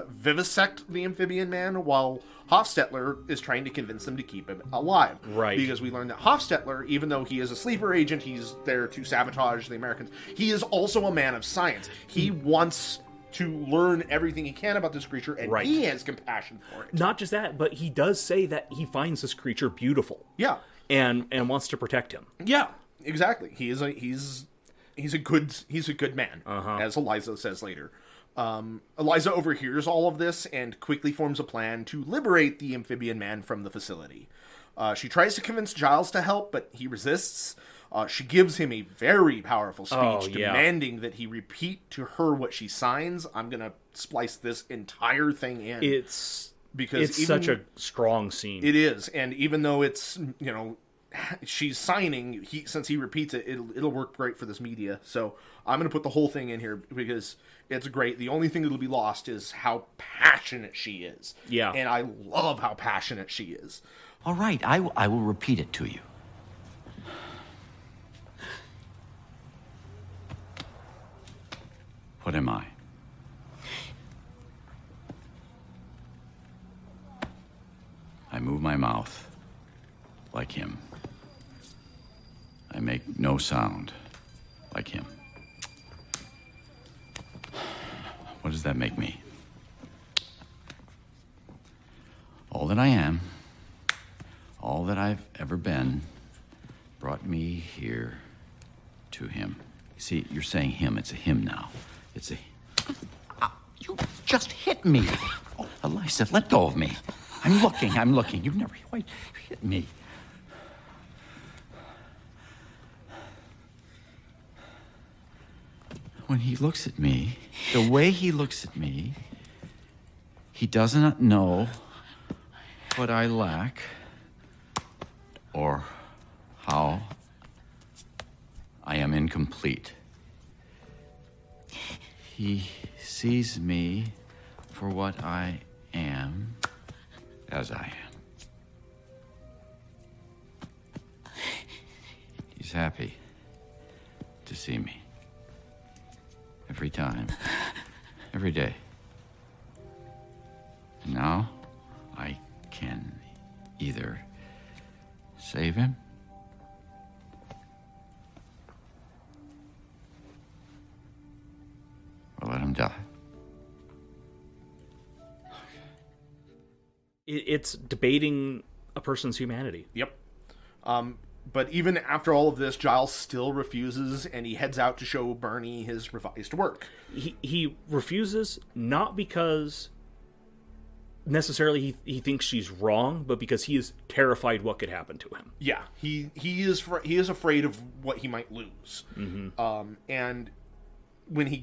vivisect the amphibian man while Hofstetler is trying to convince them to keep him alive. Right. Because we learned that Hofstetler, even though he is a sleeper agent, he's there to sabotage the Americans, he is also a man of science. He wants to learn everything he can about this creature, and Right. he has compassion for it. Not just that, but he does say that he finds this creature beautiful. Yeah. And wants to protect him. Yeah, exactly. He's a good man, as Eliza says later. Eliza overhears all of this and quickly forms a plan to liberate the amphibian man from the facility. She tries to convince Giles to help, but he resists. She gives him a very powerful speech demanding that he repeat to her what she signs. I'm going to splice this entire thing in. It's such a strong scene. It is, and even though it's, she's signing, since he repeats it, it'll work great for this media. So I'm going to put the whole thing in here because it's great. The only thing that'll be lost is how passionate she is. Yeah. And I love how passionate she is. All right, I will repeat it to you. What am I? I move my mouth like him. I make no sound like him. What does that make me? All that I am, all that I've ever been, brought me here to him. See, you're saying him. It's a him now. It's a... you just hit me. Oh, Eliza, let go of me. I'm looking. You've never quite hit me. When he looks at me, the way he looks at me, he does not know what I lack or how I am incomplete. He sees me for what I am, as I am. He's happy to see me. Every time. Every day. And now I can either save him or let him die. It's debating a person's humanity. Yep. But even after all of this, Giles still refuses, and he heads out to show Bernie his revised work. He refuses not because necessarily he thinks she's wrong, but because he is terrified what could happen to him. Yeah, he is afraid of what he might lose. Mm-hmm. And when he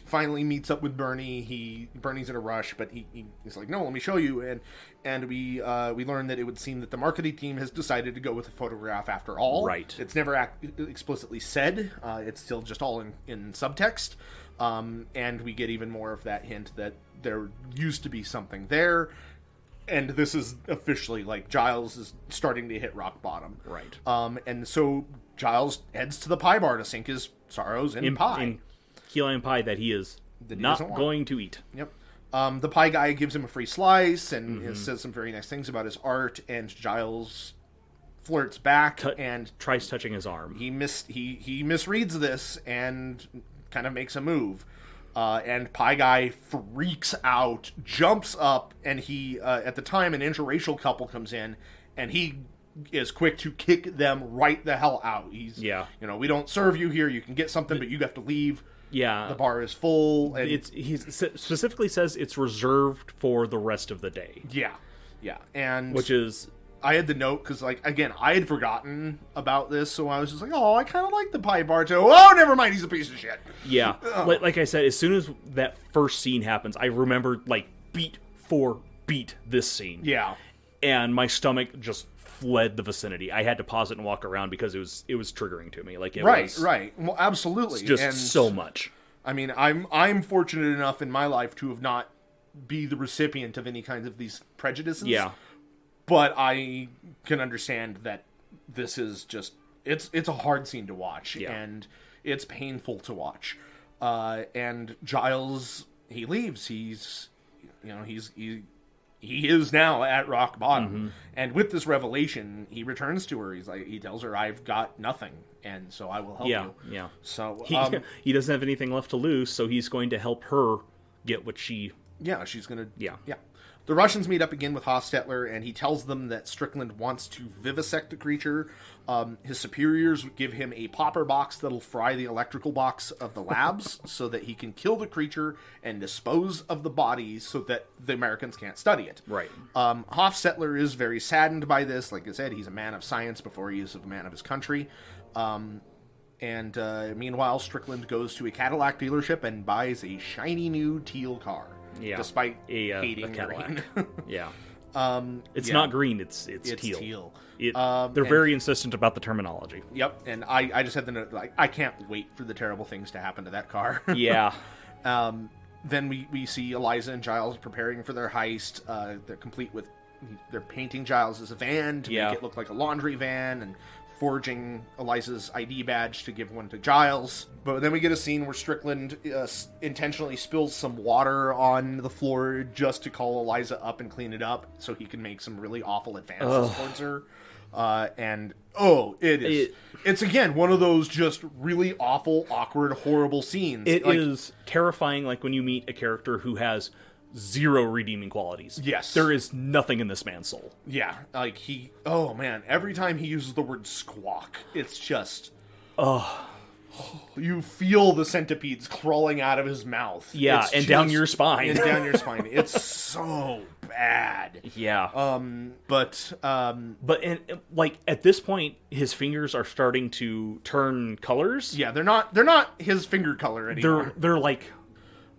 finally meets up with Bernie, Bernie's in a rush, but he's like, no, let me show you. And we learn that it would seem that the marketing team has decided to go with a photograph after all. Right. It's never explicitly said. It's still just all in subtext. And we get even more of that hint that there used to be something there. And this is officially, like, Giles is starting to hit rock bottom. Right. And so Giles heads to the pie bar to sink his sorrows in pie. In key lime pie that he is not going to eat. Yep. The pie guy gives him a free slice and says some very nice things about his art, and Giles flirts back and tries touching his arm. He misreads this and kind of makes a move. And Pie Guy freaks out, jumps up, and he, at the time, an interracial couple comes in, and he is quick to kick them right the hell out. We don't serve you here, you can get something, but you have to leave. Yeah. The bar is full. And he specifically says it's reserved for the rest of the day. Yeah. Yeah. And which is... I had the note, because, like, again, I had forgotten about this, so I was just like, oh, I kind of like the pie bar, too. Oh, never mind, he's a piece of shit. Yeah. Like I said, as soon as that first scene happens, I remembered, like, beat for beat this scene. Yeah. And my stomach just fled the vicinity. I had to pause it and walk around because it was triggering to me. Like it was right. Well, absolutely. Just so much. I mean, I'm fortunate enough in my life to have not be the recipient of any kinds of these prejudices. Yeah. But I can understand that this is just it's a hard scene to watch, and it's painful to watch. And Giles, he leaves. You know, he is now at rock bottom, and with this revelation, he returns to her. He tells her, "I've got nothing, and so I will help you." Yeah. So He doesn't have anything left to lose, so he's going to help her get what she. Yeah, she's gonna. Yeah. The Russians meet up again with Hostetler, and he tells them that Strickland wants to vivisect the creature. His superiors give him a popper box that'll fry the electrical box of the labs so that he can kill the creature and dispose of the bodies so that the Americans can't study it. Right. Hostetler is very saddened by this. Like I said, he's a man of science before he is a man of his country. Meanwhile, Strickland goes to a Cadillac dealership and buys a shiny new teal car. Yeah. Despite a hating Cadillac. green. Yeah. It's Yeah. not green, it's teal. They're very insistent about the terminology. Yep, and I just had the note, like, I can't wait for the terrible things to happen to that car. Yeah. Then we see Eliza and Giles preparing for their heist. They're painting Giles' van to make it look like a laundry van, and forging Eliza's ID badge to give one to Giles. But then we get a scene where Strickland intentionally spills some water on the floor just to call Eliza up and clean it up so he can make some really awful advances towards her. It's again one of those just really awful, awkward, horrible scenes. It is terrifying, like when you meet a character who has zero redeeming qualities. Yes. There is nothing in this man's soul. Yeah, like every time he uses the word squawk, it's just... You feel the centipedes crawling out of his mouth. Yeah, It's and down your spine. And down your spine. It's so bad. Yeah. But at this point, his fingers are starting to turn colors. yeah, they're not his finger color anymore. They're like...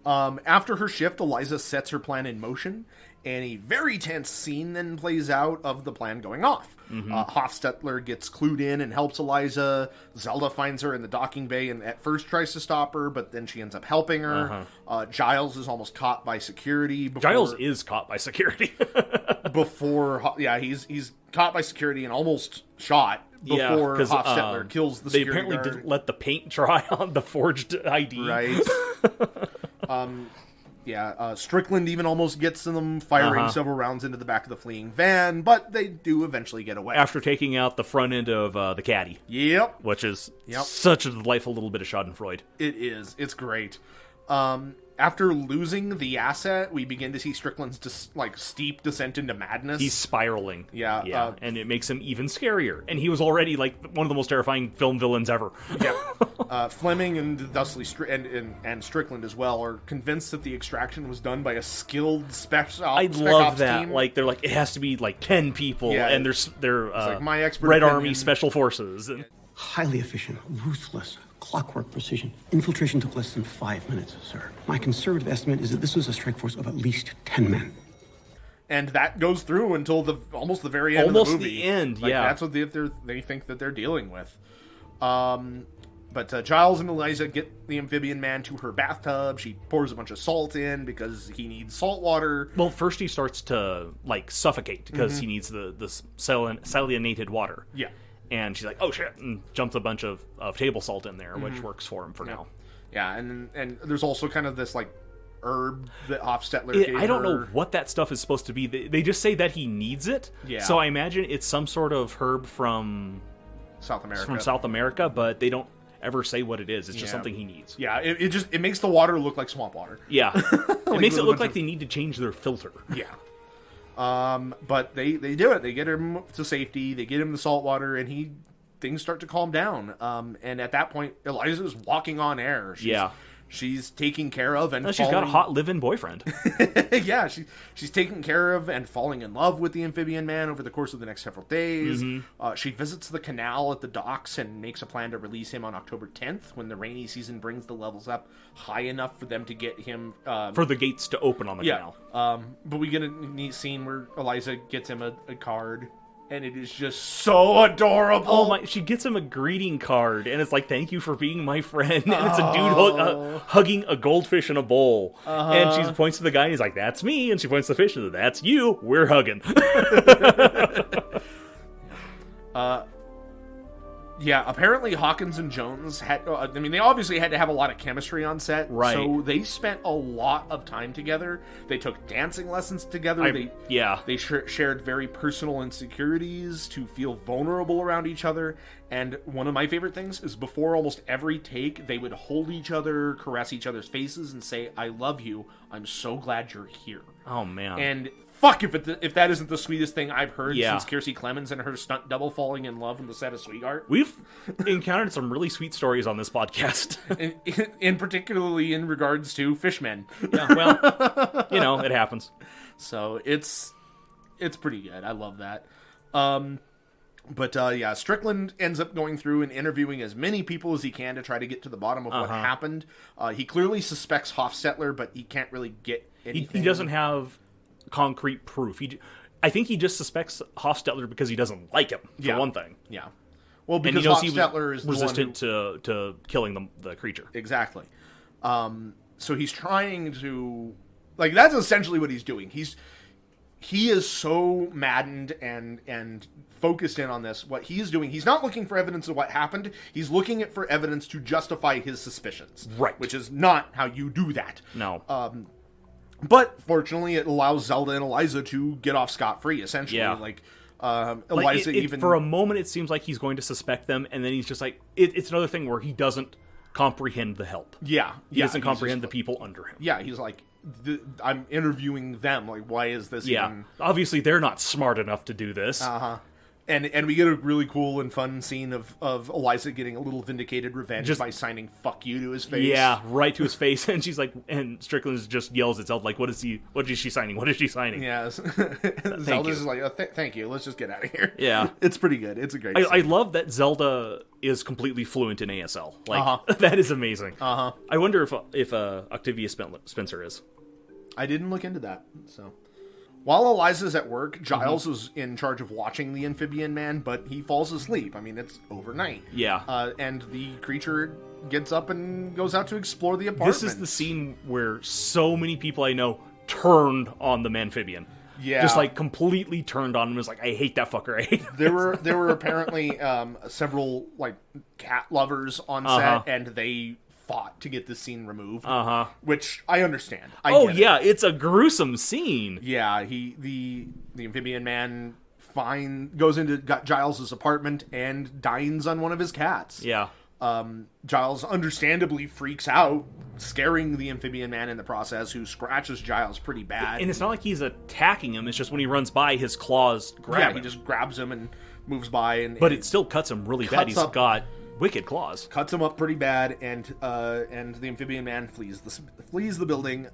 After her shift, Eliza sets her plan in motion, and a very tense scene then plays out of the plan going off. Hostetler gets clued in and helps Eliza. Zelda finds her in the docking bay and at first tries to stop her, but then she ends up helping her. Giles is almost caught by security. Giles is caught by security. He's caught by security and almost shot before Hostetler kills the security apparently guard. didn't let the paint dry on the forged ID. Right. Strickland even almost gets to them, firing several rounds into the back of the fleeing van, but they do eventually get away. After taking out the front end of the caddy. Yep. Which is such a delightful little bit of schadenfreude. It is. It's great. After losing the asset, we begin to see Strickland's steep descent into madness. He's spiraling. Yeah. And it makes him even scarier. And he was already like one of the most terrifying film villains ever. Yep. Fleming and Dudley and Strickland as well are convinced that the extraction was done by a skilled spec I ops love that. team. Like they're like it has to be like 10 people, and they're like my expert Red opinion. Army Special Forces. And Highly efficient, ruthless, clockwork precision. Infiltration took less than 5 minutes, sir. My conservative estimate is that this was a strike force of at least 10 men. And that goes through until almost the very end almost of the movie. The end, That's what they think that they're dealing with. But Giles and Eliza get the amphibian man to her bathtub. She pours a bunch of salt in because he needs salt water. Well, first he starts to suffocate because he needs the salinated water. Yeah. And she's like, oh shit, and jumps a bunch of table salt in there, which works for him for now. Yeah, and there's also kind of this herb that Hofstetler gave I don't her. know what that stuff is supposed to be. They just say that he needs it. Yeah. So I imagine it's some sort of herb from South America, but they don't ever say what it is. It's just something he needs. Yeah, it makes the water look like swamp water. Yeah. It makes it look like they need to change their filter. Yeah. But they do it. They get him to safety. They get him the salt water, and things start to calm down. And at that point, Eliza's walking on air. She's taking care of and she's got a hot live-in boyfriend. Yeah, she's taking care of and falling in love with the amphibian man over the course of the next several days. She visits the canal at the docks and makes a plan to release him on October 10th when the rainy season brings the levels up high enough for them to get him... for the gates to open on the canal. But we get a neat scene where Eliza gets him a card, and it is just so adorable. Oh my! She gets him a greeting card, and it's like, "Thank you for being my friend." And it's a dude hugging a goldfish in a bowl, and she points to the guy. And he's like, "That's me," and she points to the fish. And that's you. We're hugging. Yeah, apparently Hawkins and Jones had... they obviously had to have a lot of chemistry on set. Right. So they spent a lot of time together. They took dancing lessons together. They shared very personal insecurities to feel vulnerable around each other. And one of my favorite things is before almost every take, they would hold each other, caress each other's faces, and say, "I love you. I'm so glad you're here." Oh, man. And... fuck if that isn't the sweetest thing I've heard Yeah. since Kiersey Clemens and her stunt double falling in love on the set of Sweetheart. We've encountered some really sweet stories on this podcast. in particularly in regards to fishmen. Yeah, well, it happens. So it's pretty good. I love that. But Strickland ends up going through and interviewing as many people as he can to try to get to the bottom of what happened. He clearly suspects Hofstetler, but he can't really get anything. He doesn't have concrete proof. I think he just suspects Hofstetler because he doesn't like him, for one thing. Yeah. Well, because Hofstetler is resistant to killing the creature. Exactly. So he's trying to... like, that's essentially what he's doing. He is so maddened and focused in on this. What he's doing, he's not looking for evidence of what happened. He's looking for evidence to justify his suspicions. Right. Which is not how you do that. No. But fortunately, it allows Zelda and Eliza to get off scot-free, essentially. Yeah. Eliza for a moment, it seems like he's going to suspect them, and then he's just like... It's another thing where he doesn't comprehend the help. Yeah. He doesn't comprehend the people under him. Yeah, he's like... I'm interviewing them. Like, why is this even... Obviously, they're not smart enough to do this. And we get a really cool and fun scene of Eliza getting a little vindicated revenge by signing "fuck you" to his face. Yeah, right to his face, and she's like, and Strickland just yells at Zelda like, "What is she signing? What is she signing?" Yeah, Zelda's just like, "Thank you. Let's just get out of here." Yeah, it's pretty good. It's a great. I love that Zelda is completely fluent in ASL. Like that is amazing. I wonder if Octavia Spencer is. I didn't look into that, so. While Eliza's at work, Giles is in charge of watching the amphibian man, but he falls asleep. I mean, it's overnight. Yeah. And the creature gets up and goes out to explore the apartment. This is the scene where so many people I know turned on the amphibian. Yeah. Just like completely turned on him. Was like, I hate that fucker. I hate him. There were apparently several like cat lovers on set, and they fought to get this scene removed, which I understand. It's a gruesome scene. Yeah, the amphibian man goes into Giles's apartment and dines on one of his cats. Yeah. Giles understandably freaks out, scaring the amphibian man in the process, who scratches Giles pretty bad. And it's not like he's attacking him, it's just when he runs by, his claws grab him. He just grabs him and moves by. But it still cuts him really bad. He's got wicked claws. Cuts him up pretty bad, and the amphibian man flees the building.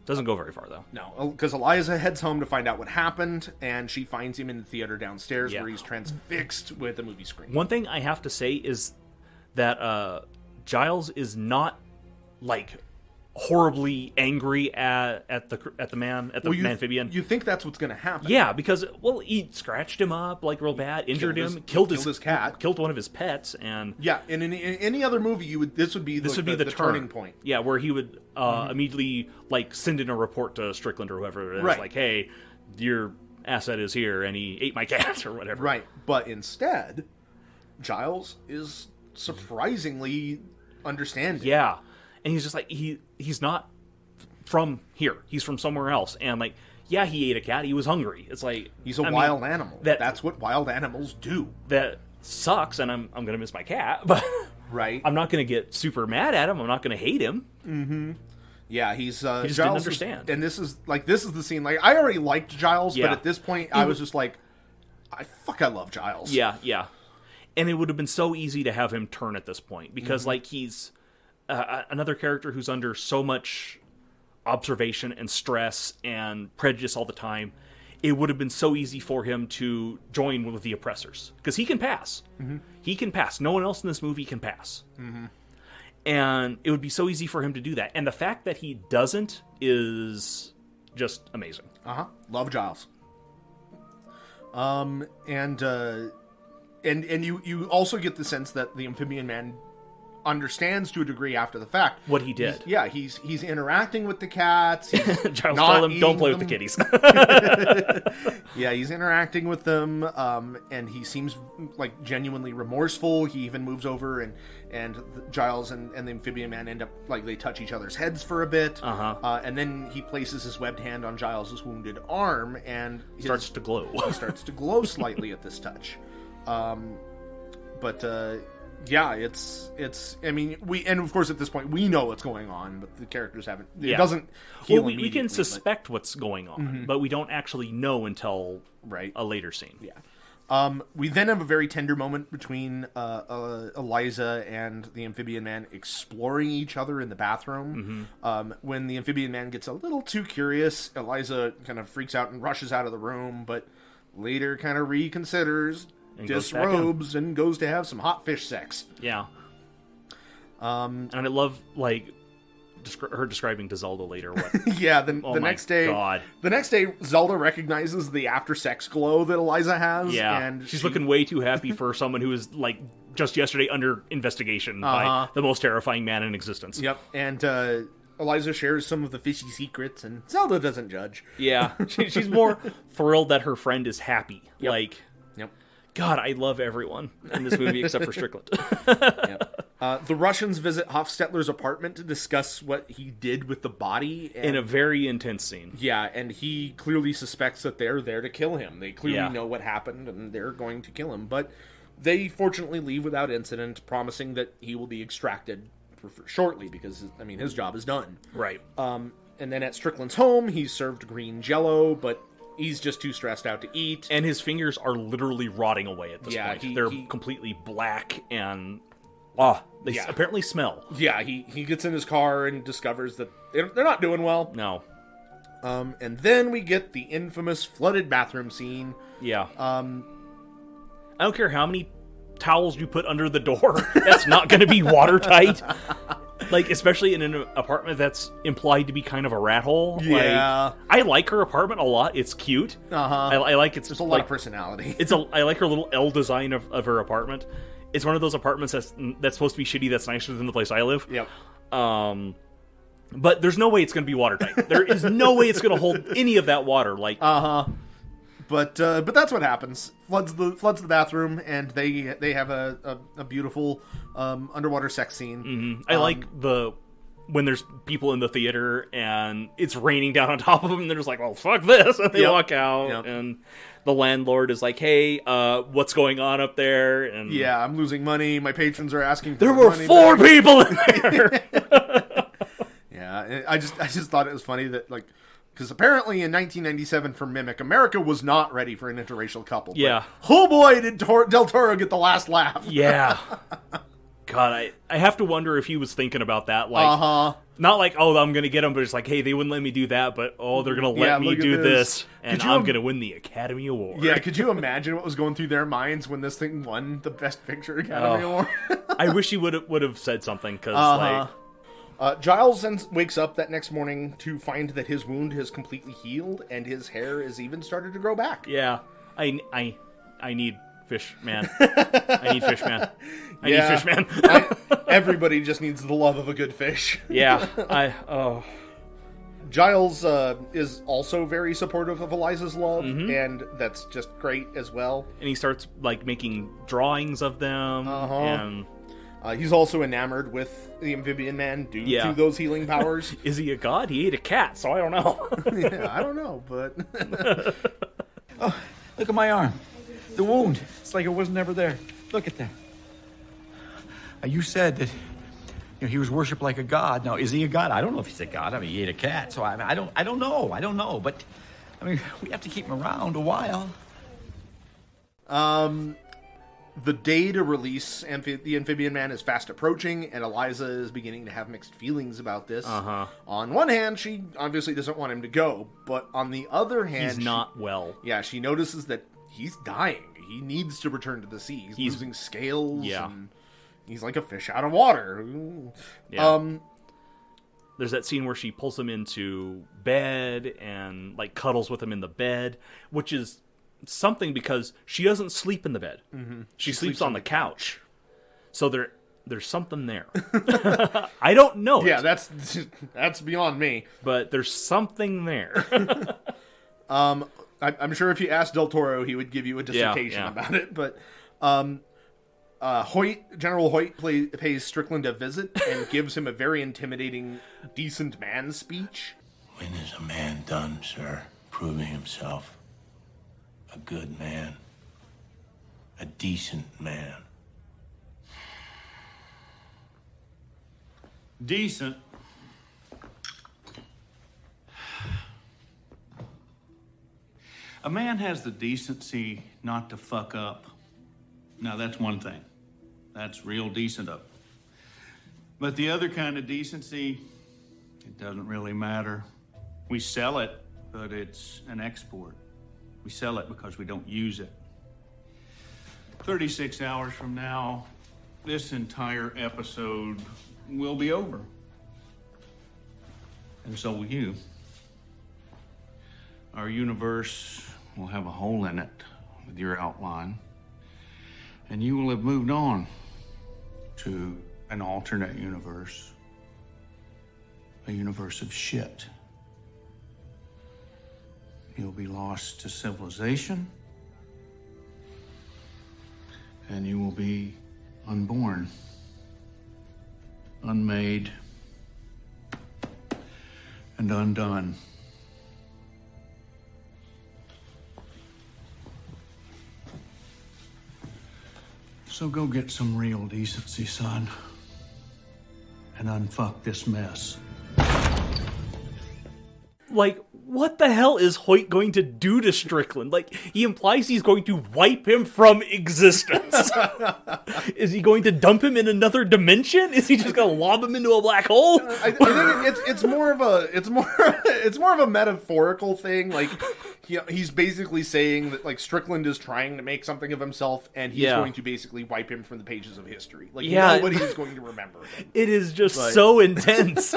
Doesn't go very far, though. No, because Eliza heads home to find out what happened, and she finds him in the theater downstairs where he's transfixed with a movie screen. One thing I have to say is that Giles is not, like, horribly angry at the amphibian. You think that's what's going to happen? Yeah, because he scratched him up like real bad, injured him, killed his cat, killed one of his pets, and and in any other movie, this would be the turning point. Yeah, where he would immediately like send in a report to Strickland or whoever it is, like, hey, your asset is here, and he ate my cat or whatever. Right, but instead, Giles is surprisingly understanding. Yeah. And he's just like, he's not from here. He's from somewhere else. And like, yeah, he ate a cat. He was hungry. It's like... he's a wild animal. That's what wild animals do. That sucks, and I'm going to miss my cat. But right. I'm not going to get super mad at him. I'm not going to hate him. Mm-hmm. Yeah, he's... he just didn't understand. And this is the scene. Like, I already liked Giles, but at this point, I was just like, I love Giles. Yeah, yeah. And it would have been so easy to have him turn at this point. Because, like, he's... another character who's under so much observation and stress and prejudice all the time, it would have been so easy for him to join with the oppressors. Because he can pass. Mm-hmm. He can pass. No one else in this movie can pass. Mm-hmm. And it would be so easy for him to do that. And the fact that he doesn't is just amazing. Love Giles. And you also get the sense that the amphibian man understands to a degree after the fact what he did. He's interacting with the cats. Giles told him, "Don't play with the kitties." Yeah, he's interacting with them, and he seems like genuinely remorseful. He even moves over, and Giles and the amphibian man end up like they touch each other's heads for a bit, and then he places his webbed hand on Giles's wounded arm, and starts to glow. He starts to glow slightly at this touch. Yeah, it's. I mean, and of course at this point we know what's going on, but the characters haven't. It doesn't. Heal we can suspect what's going on, but we don't actually know until a later scene. Yeah. We then have a very tender moment between Eliza and the amphibian man exploring each other in the bathroom. When the amphibian man gets a little too curious, Eliza kind of freaks out and rushes out of the room, but later kind of reconsiders, disrobes, and goes to have some hot fish sex. Yeah. And I love, like, her describing to Zelda later what. Yeah, the next day. God. The next day, Zelda recognizes the after-sex glow that Eliza has. Yeah, and she's looking way too happy for someone who was, like, just yesterday under investigation by the most terrifying man in existence. Yep, and Eliza shares some of the fishy secrets, and Zelda doesn't judge. Yeah, she's more thrilled that her friend is happy. Yep. Like, yep. God, I love everyone in this movie except for Strickland. Yep. The Russians visit Hofstetler's apartment to discuss what he did with the body. In a very intense scene. Yeah, and he clearly suspects that they're there to kill him. They clearly know what happened, and they're going to kill him. But they fortunately leave without incident, promising that he will be extracted shortly, because, I mean, his job is done. Right. And then at Strickland's home, he's served green Jell-O, but he's just too stressed out to eat. And his fingers are literally rotting away at this point. They're completely black and... they apparently smell. Yeah, he gets in his car and discovers that they're not doing well. No. And then we get the infamous flooded bathroom scene. Yeah. I don't care how many towels you put under the door. That's not going to be watertight. Like, especially in an apartment that's implied to be kind of a rat hole. Yeah. Like, I like her apartment a lot. It's cute. I like it's There's a lot of personality. I like her little L design of her apartment. It's one of those apartments that's supposed to be shitty that's nicer than the place I live. Yep. But there's no way it's going to be watertight. There is no way it's going to hold any of that water. Like, But that's what happens. Floods the bathroom, and they have a beautiful underwater sex scene. Mm-hmm. I like when there's people in the theater and it's raining down on top of them, and they're just like, "Well, fuck this," and they walk out, and the landlord is like, "Hey, what's going on up there?" And yeah, I'm losing money. My patrons are asking for there were money 4 people in there. Yeah, I just thought it was funny that, like, because apparently in 1997 for Mimic, America was not ready for an interracial couple. Yeah. But, oh boy, did Del Toro get the last laugh. Yeah. God, I have to wonder if he was thinking about that. Like, not like, oh, I'm going to get him, but it's like, hey, they wouldn't let me do that, but, oh, they're going to let me do this, and I'm going to win the Academy Award. Yeah, could you imagine what was going through their minds when this thing won the Best Picture Academy Award? I wish he would have said something, because, like... Giles wakes up that next morning to find that his wound has completely healed, and his hair has even started to grow back. Yeah, I need fish, man. I need fish, man. I need fish, man. Everybody just needs the love of a good fish. Yeah, Giles is also very supportive of Eliza's love, and that's just great as well. And he starts, like, making drawings of them, and... he's also enamored with the amphibian man due to those healing powers. Is he a god? He ate a cat, so I don't know. Yeah, I don't know, but... Oh, look at my arm. The wound. It's like it was never there. Look at that. You said that he was worshipped like a god. Now, is he a god? I don't know if he's a god. I mean, he ate a cat, so I don't know. But, I mean, we have to keep him around a while. The day to release the amphibian man is fast approaching, and Eliza is beginning to have mixed feelings about this. On one hand, she obviously doesn't want him to go, but on the other hand... He's not well. Yeah, she notices that he's dying. He needs to return to the sea. He's losing scales, and he's like a fish out of water. Yeah. There's that scene where she pulls him into bed and, like, cuddles with him in the bed, which is... something, because she doesn't sleep in the bed. She sleeps on the couch. So There's something there. I don't know. Yeah, that's beyond me. But there's something there. I'm sure if you asked Del Toro, he would give you a dissertation about it. But General Hoyt pays Strickland a visit and gives him a very intimidating, decent man speech. When is a man done, sir, proving himself a good man, a decent man? Decent. A man has the decency not to fuck up. Now, that's one thing. That's real decent up. But the other kind of decency, it doesn't really matter. We sell it, but it's an export. We sell it because we don't use it. 36 hours from now, this entire episode will be over. And so will you. Our universe will have a hole in it with your outline. And you will have moved on to an alternate universe. A universe of shit. You'll be lost to civilization. And you will be unborn. Unmade. And undone. So go get some real decency, son. And unfuck this mess. Like, what the hell is Hoyt going to do to Strickland? Like, he implies he's going to wipe him from existence. Is he going to dump him in another dimension? Is he just going to lob him into a black hole? I think it's more of a metaphorical thing. Like, he's basically saying that, like, Strickland is trying to make something of himself, and he's going to basically wipe him from the pages of history. Like, nobody is going to remember him. It is just so intense.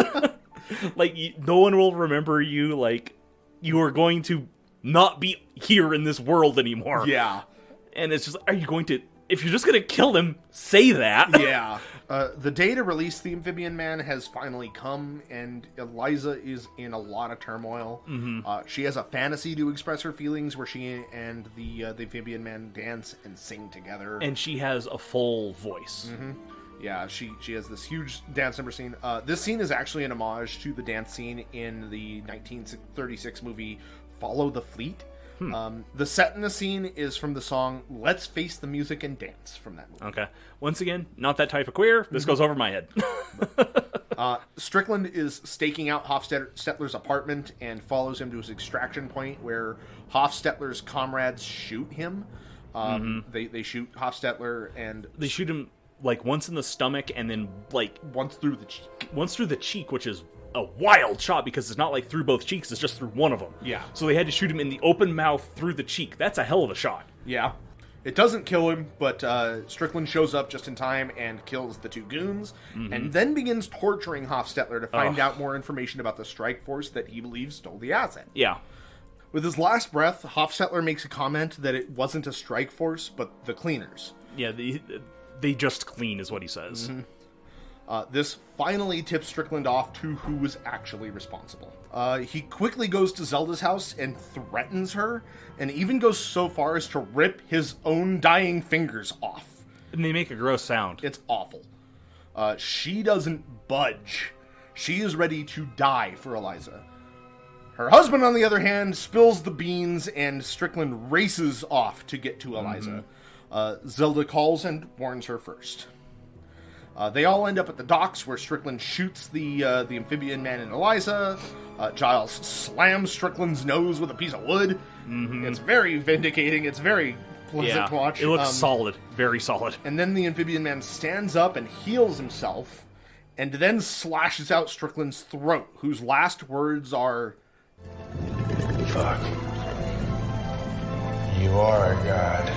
Like, no one will remember you. Like, you are going to not be here in this world anymore. Yeah. And it's just, are you going to, if you're just going to kill him, say that. Yeah. The day to release the Amphibian Man has finally come, and Eliza is in a lot of turmoil. Mm-hmm. She has a fantasy to express her feelings where she and the Amphibian Man dance and sing together. And she has a full voice. Mm-hmm. Yeah, she has this huge dance number scene. This scene is actually an homage to the dance scene in the 1936 movie Follow the Fleet. The set in the scene is from the song Let's Face the Music and Dance from that movie. Okay. Once again, not that type of queer. This goes over my head. Strickland is staking out Hofstetler's apartment and follows him to his extraction point where Hofstetler's comrades shoot him. They shoot Hofstetler and... They shoot him... like once in the stomach and then like once through the cheek. Once through the cheek, which is a wild shot because it's not like through both cheeks, it's just through one of them. Yeah. So they had to shoot him in the open mouth through the cheek. That's a hell of a shot. Yeah. It doesn't kill him, but Strickland shows up just in time and kills the two goons, and then begins torturing Hofstetler to find out more information about the strike force that he believes stole the asset. Yeah. With his last breath, Hofstetler makes a comment that it wasn't a strike force, but the cleaners. Yeah, they just clean, is what he says. This finally tips Strickland off to who was actually responsible. He quickly goes to Zelda's house and threatens her, and even goes so far as to rip his own dying fingers off. And they make a gross sound. It's awful. She doesn't budge. She is ready to die for Eliza. Her husband, on the other hand, spills the beans, and Strickland races off to get to Eliza. Zelda calls and warns her first. They all end up at the docks where Strickland shoots the Amphibian Man and Eliza. Giles slams Strickland's nose with a piece of wood. It's very vindicating. It's very pleasant to watch. It looks solid. Very solid. And then the Amphibian Man stands up and heals himself, and then slashes out Strickland's throat, whose last words are... Fuck. You are a god.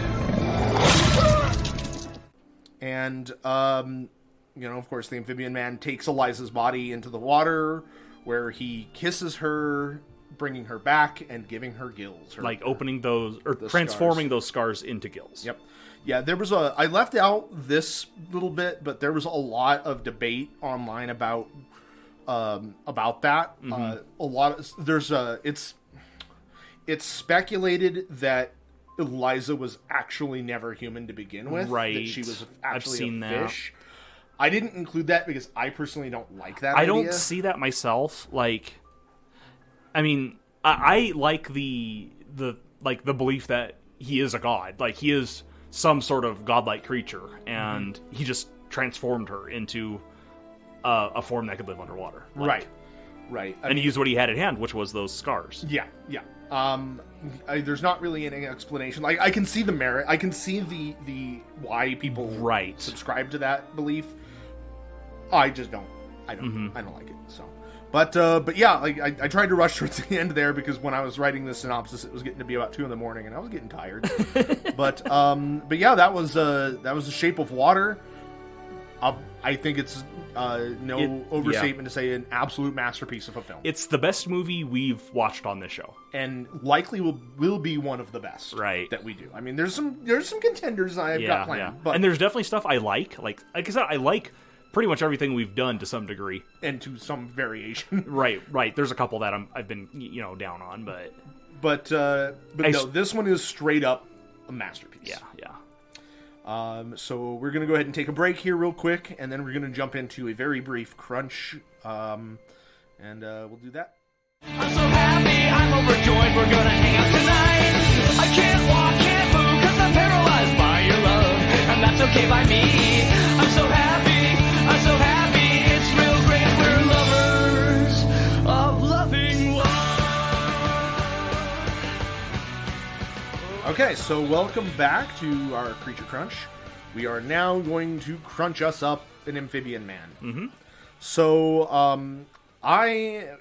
And, of course, the Amphibian Man takes Eliza's body into the water, where he kisses her, bringing her back and giving her gills. Opening those, or transforming those scars into gills. Yep. Yeah, there was I left out this little bit, but there was a lot of debate online about that. It's speculated that Eliza was actually never human to begin with. Right. That she was actually I've seen a that. fish. I didn't include that because I personally don't like that I idea. don't see that myself. Like, I mean, I like the belief that he is a god. Like, he is some sort of godlike creature, and he just transformed her into a form that could live underwater. Like, Right. And he used what he had at hand, which was those scars. Yeah. There's not really any explanation. Like, I can see the merit. I can see the why people subscribe to that belief. I just don't. I don't like it. So, but yeah, like I tried to rush towards the end there because when I was writing the synopsis, it was getting to be about 2 a.m, and I was getting tired. but yeah, that was The Shape of Water. I think it's no overstatement to say an absolute masterpiece of a film. It's the best movie we've watched on this show, and likely will be one of the best that we do. I mean, there's some contenders I've got planned, but and there's definitely stuff I like. Like I said, I like pretty much everything we've done to some degree, and to some variation. Right. There's a couple that I've been down on, but no, this one is straight up a masterpiece. Yeah. So we're gonna go ahead and take a break here real quick, and then we're gonna jump into a very brief crunch, and we'll do that. I'm so happy, I'm overjoyed, we're gonna hang out tonight. I can't walk, can't move, 'cause I'm paralyzed by your love, and that's okay by me. I'm so happy, it's real great, we're lovers of loving love. Okay, so welcome back to our Creature Crunch. We are now going to crunch us up an amphibian man. Mm-hmm. So, we're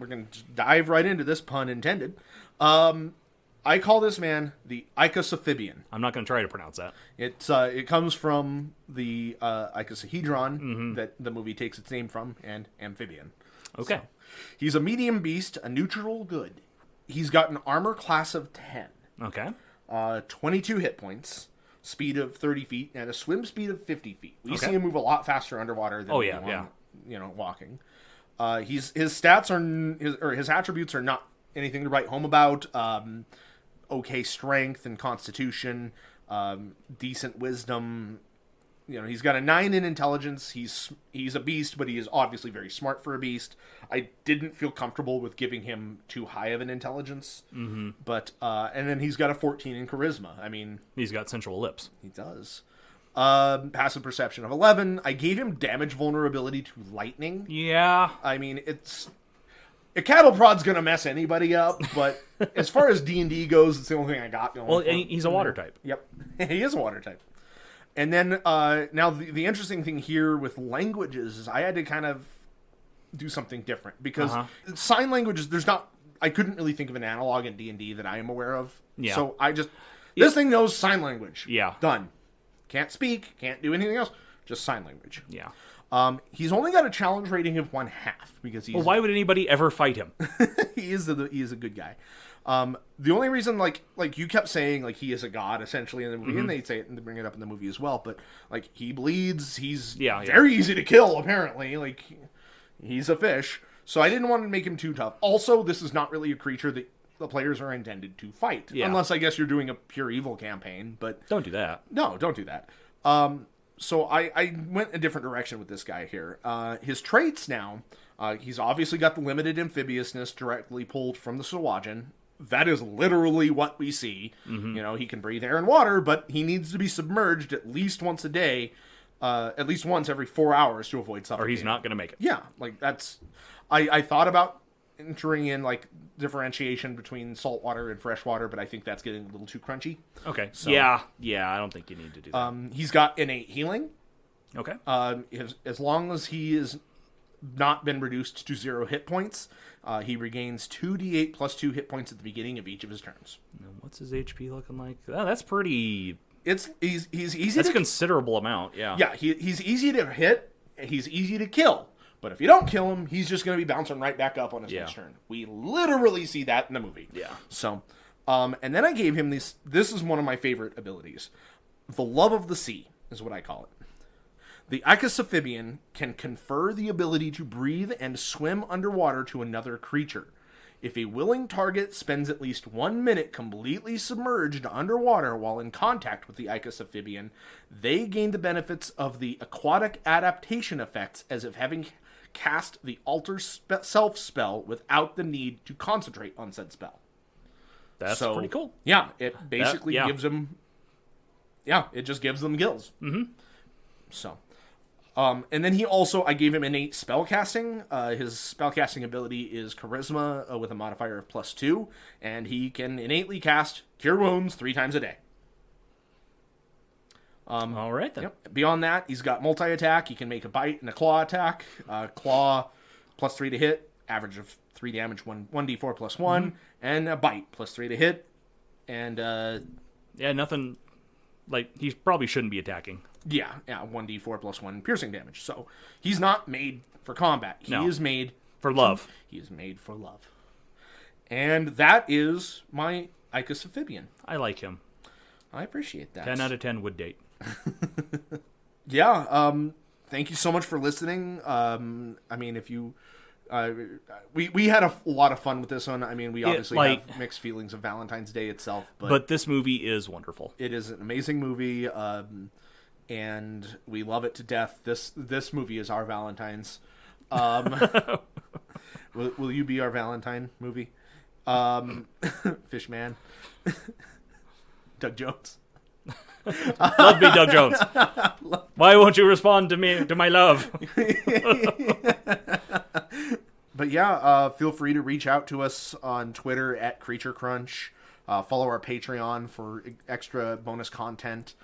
gonna dive right into this, pun intended. I call this man the Icosaphibian. I'm not going to try to pronounce that. It comes from the icosahedron that the movie takes its name from, and amphibian. Okay. So, he's a medium beast, a neutral good. He's got an armor class of 10. Okay. 22 hit points, speed of 30 feet, and a swim speed of 50 feet. We Okay. see him move a lot faster underwater than walking. His stats his attributes are not anything to write home about. Okay strength and constitution, decent wisdom. He's got a 9 in intelligence. He's a beast, but he is obviously very smart for a beast. I didn't feel comfortable with giving him too high of an intelligence. Mm-hmm. But and then he's got a 14 in charisma. I mean, he's got sensual lips. He does. Passive perception of 11. I gave him damage vulnerability to lightning. Yeah. I mean, a cattle prod's gonna mess anybody up, but as far as D&D goes, it's the only thing I got going. Well, he's a water type. Yep, he is a water type. And then now the interesting thing here with languages is I had to kind of do something different because sign languages. I couldn't really think of an analog in D&D that I am aware of. Yeah. So this thing knows sign language. Yeah. Done. Can't speak. Can't do anything else. Just sign language. Yeah. He's only got a challenge rating of 1/2 because he's. Well, why would anybody ever fight him? he is a good guy. The only reason, like you kept saying, like he is a god essentially in the movie, and they say it and they bring it up in the movie as well. But like he bleeds, he's very easy to kill. Apparently, like he's a fish, so I didn't want to make him too tough. Also, this is not really a creature that the players are intended to fight, unless I guess you're doing a pure evil campaign. But don't do that. No, don't do that. So I went a different direction with this guy here. His traits now, he's obviously got the limited amphibiousness directly pulled from the Sawajin. That is literally what we see. Mm-hmm. He can breathe air and water, but he needs to be submerged at least once a day, at least once every 4 hours to avoid suffocating. Or he's not going to make it. Yeah, like that's... I thought about entering in, like, differentiation between saltwater and freshwater, but I think that's getting a little too crunchy. Okay. So, yeah, I don't think you need to do that. He's got innate healing. Okay. As long as he has not been reduced to 0 hit points, he regains 2d8 plus 2 hit points at the beginning of each of his turns. Now, what's his HP looking like? Oh, that's pretty... He's easy. That's a considerable amount, yeah. Yeah, he's easy to hit, he's easy to kill. But if you don't kill him, he's just going to be bouncing right back up on his next turn. We literally see that in the movie. Yeah. So, and then I gave him this is one of my favorite abilities. The love of the sea is what I call it. The Icosaphibian can confer the ability to breathe and swim underwater to another creature. If a willing target spends at least 1 minute completely submerged underwater while in contact with the Icosaphibian, they gain the benefits of the aquatic adaptation effects as if having cast the Alter Self spell without the need to concentrate on said spell. That's pretty cool. Yeah, it basically gives them... Yeah, it just gives them gills. Mm-hmm. So... and then I gave him innate spellcasting. His spellcasting ability is Charisma with a modifier of +2, and he can innately cast Cure Wounds 3 times a day. All right, then. Yep. Beyond that, he's got multi-attack. He can make a bite and a claw attack. Claw, +3 to hit, average of 3 damage, 1d4 +1, Mm-hmm. and a bite, +3 to hit. And, nothing... Like, he probably shouldn't be attacking. Yeah, 1d4 +1 piercing damage. So he's not made for combat. He is made for love. He is made for love. And that is my Icosaphibian. I like him. I appreciate that. 10 out of 10 would date. Yeah, thank you so much for listening. I mean, if you... we had a lot of fun with this one. I mean, we obviously have mixed feelings of Valentine's Day itself. But this movie is wonderful. It is an amazing movie, and we love it to death. This movie is our Valentine's. Will you be our Valentine movie? Fishman. Doug Jones. Love me, Doug Jones. Why won't you respond to my love? But yeah, feel free to reach out to us on Twitter at Creature Crunch. Follow our Patreon for extra bonus content.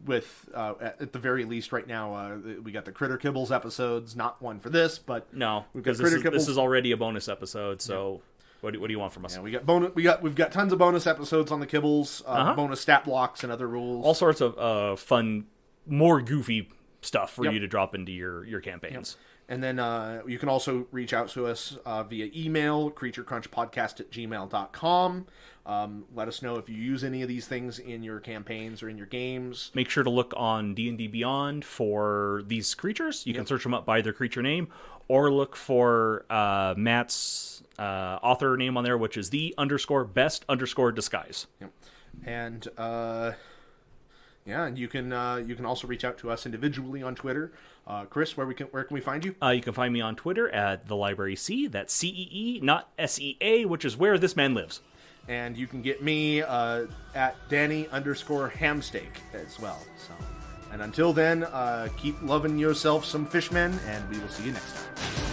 With at the very least, right now we got the Critter Kibbles episodes. Not one for this, but no, we've got because this is already a bonus episode. So. Yeah. What do you want from us? Yeah, we've got tons of bonus episodes on the Kibbles, bonus stat blocks and other rules, all sorts of fun, more goofy stuff for you to drop into your campaigns. Yep. And then you can also reach out to us via email, creaturecrunchpodcast@gmail.com. Let us know if you use any of these things in your campaigns or in your games. Make sure to look on D&D Beyond for these creatures. You can search them up by their creature name, or look for Matt's author name on there, which is _best_disguise. Yep. And and you can also reach out to us individually on Twitter. Chris, where can we find you? You can find me on Twitter at the Library C. That's CEE, not SEA, which is where this man lives. And you can get me at Danny_Hamsteak as well. So, and until then, keep loving yourself some fishmen, and we will see you next time.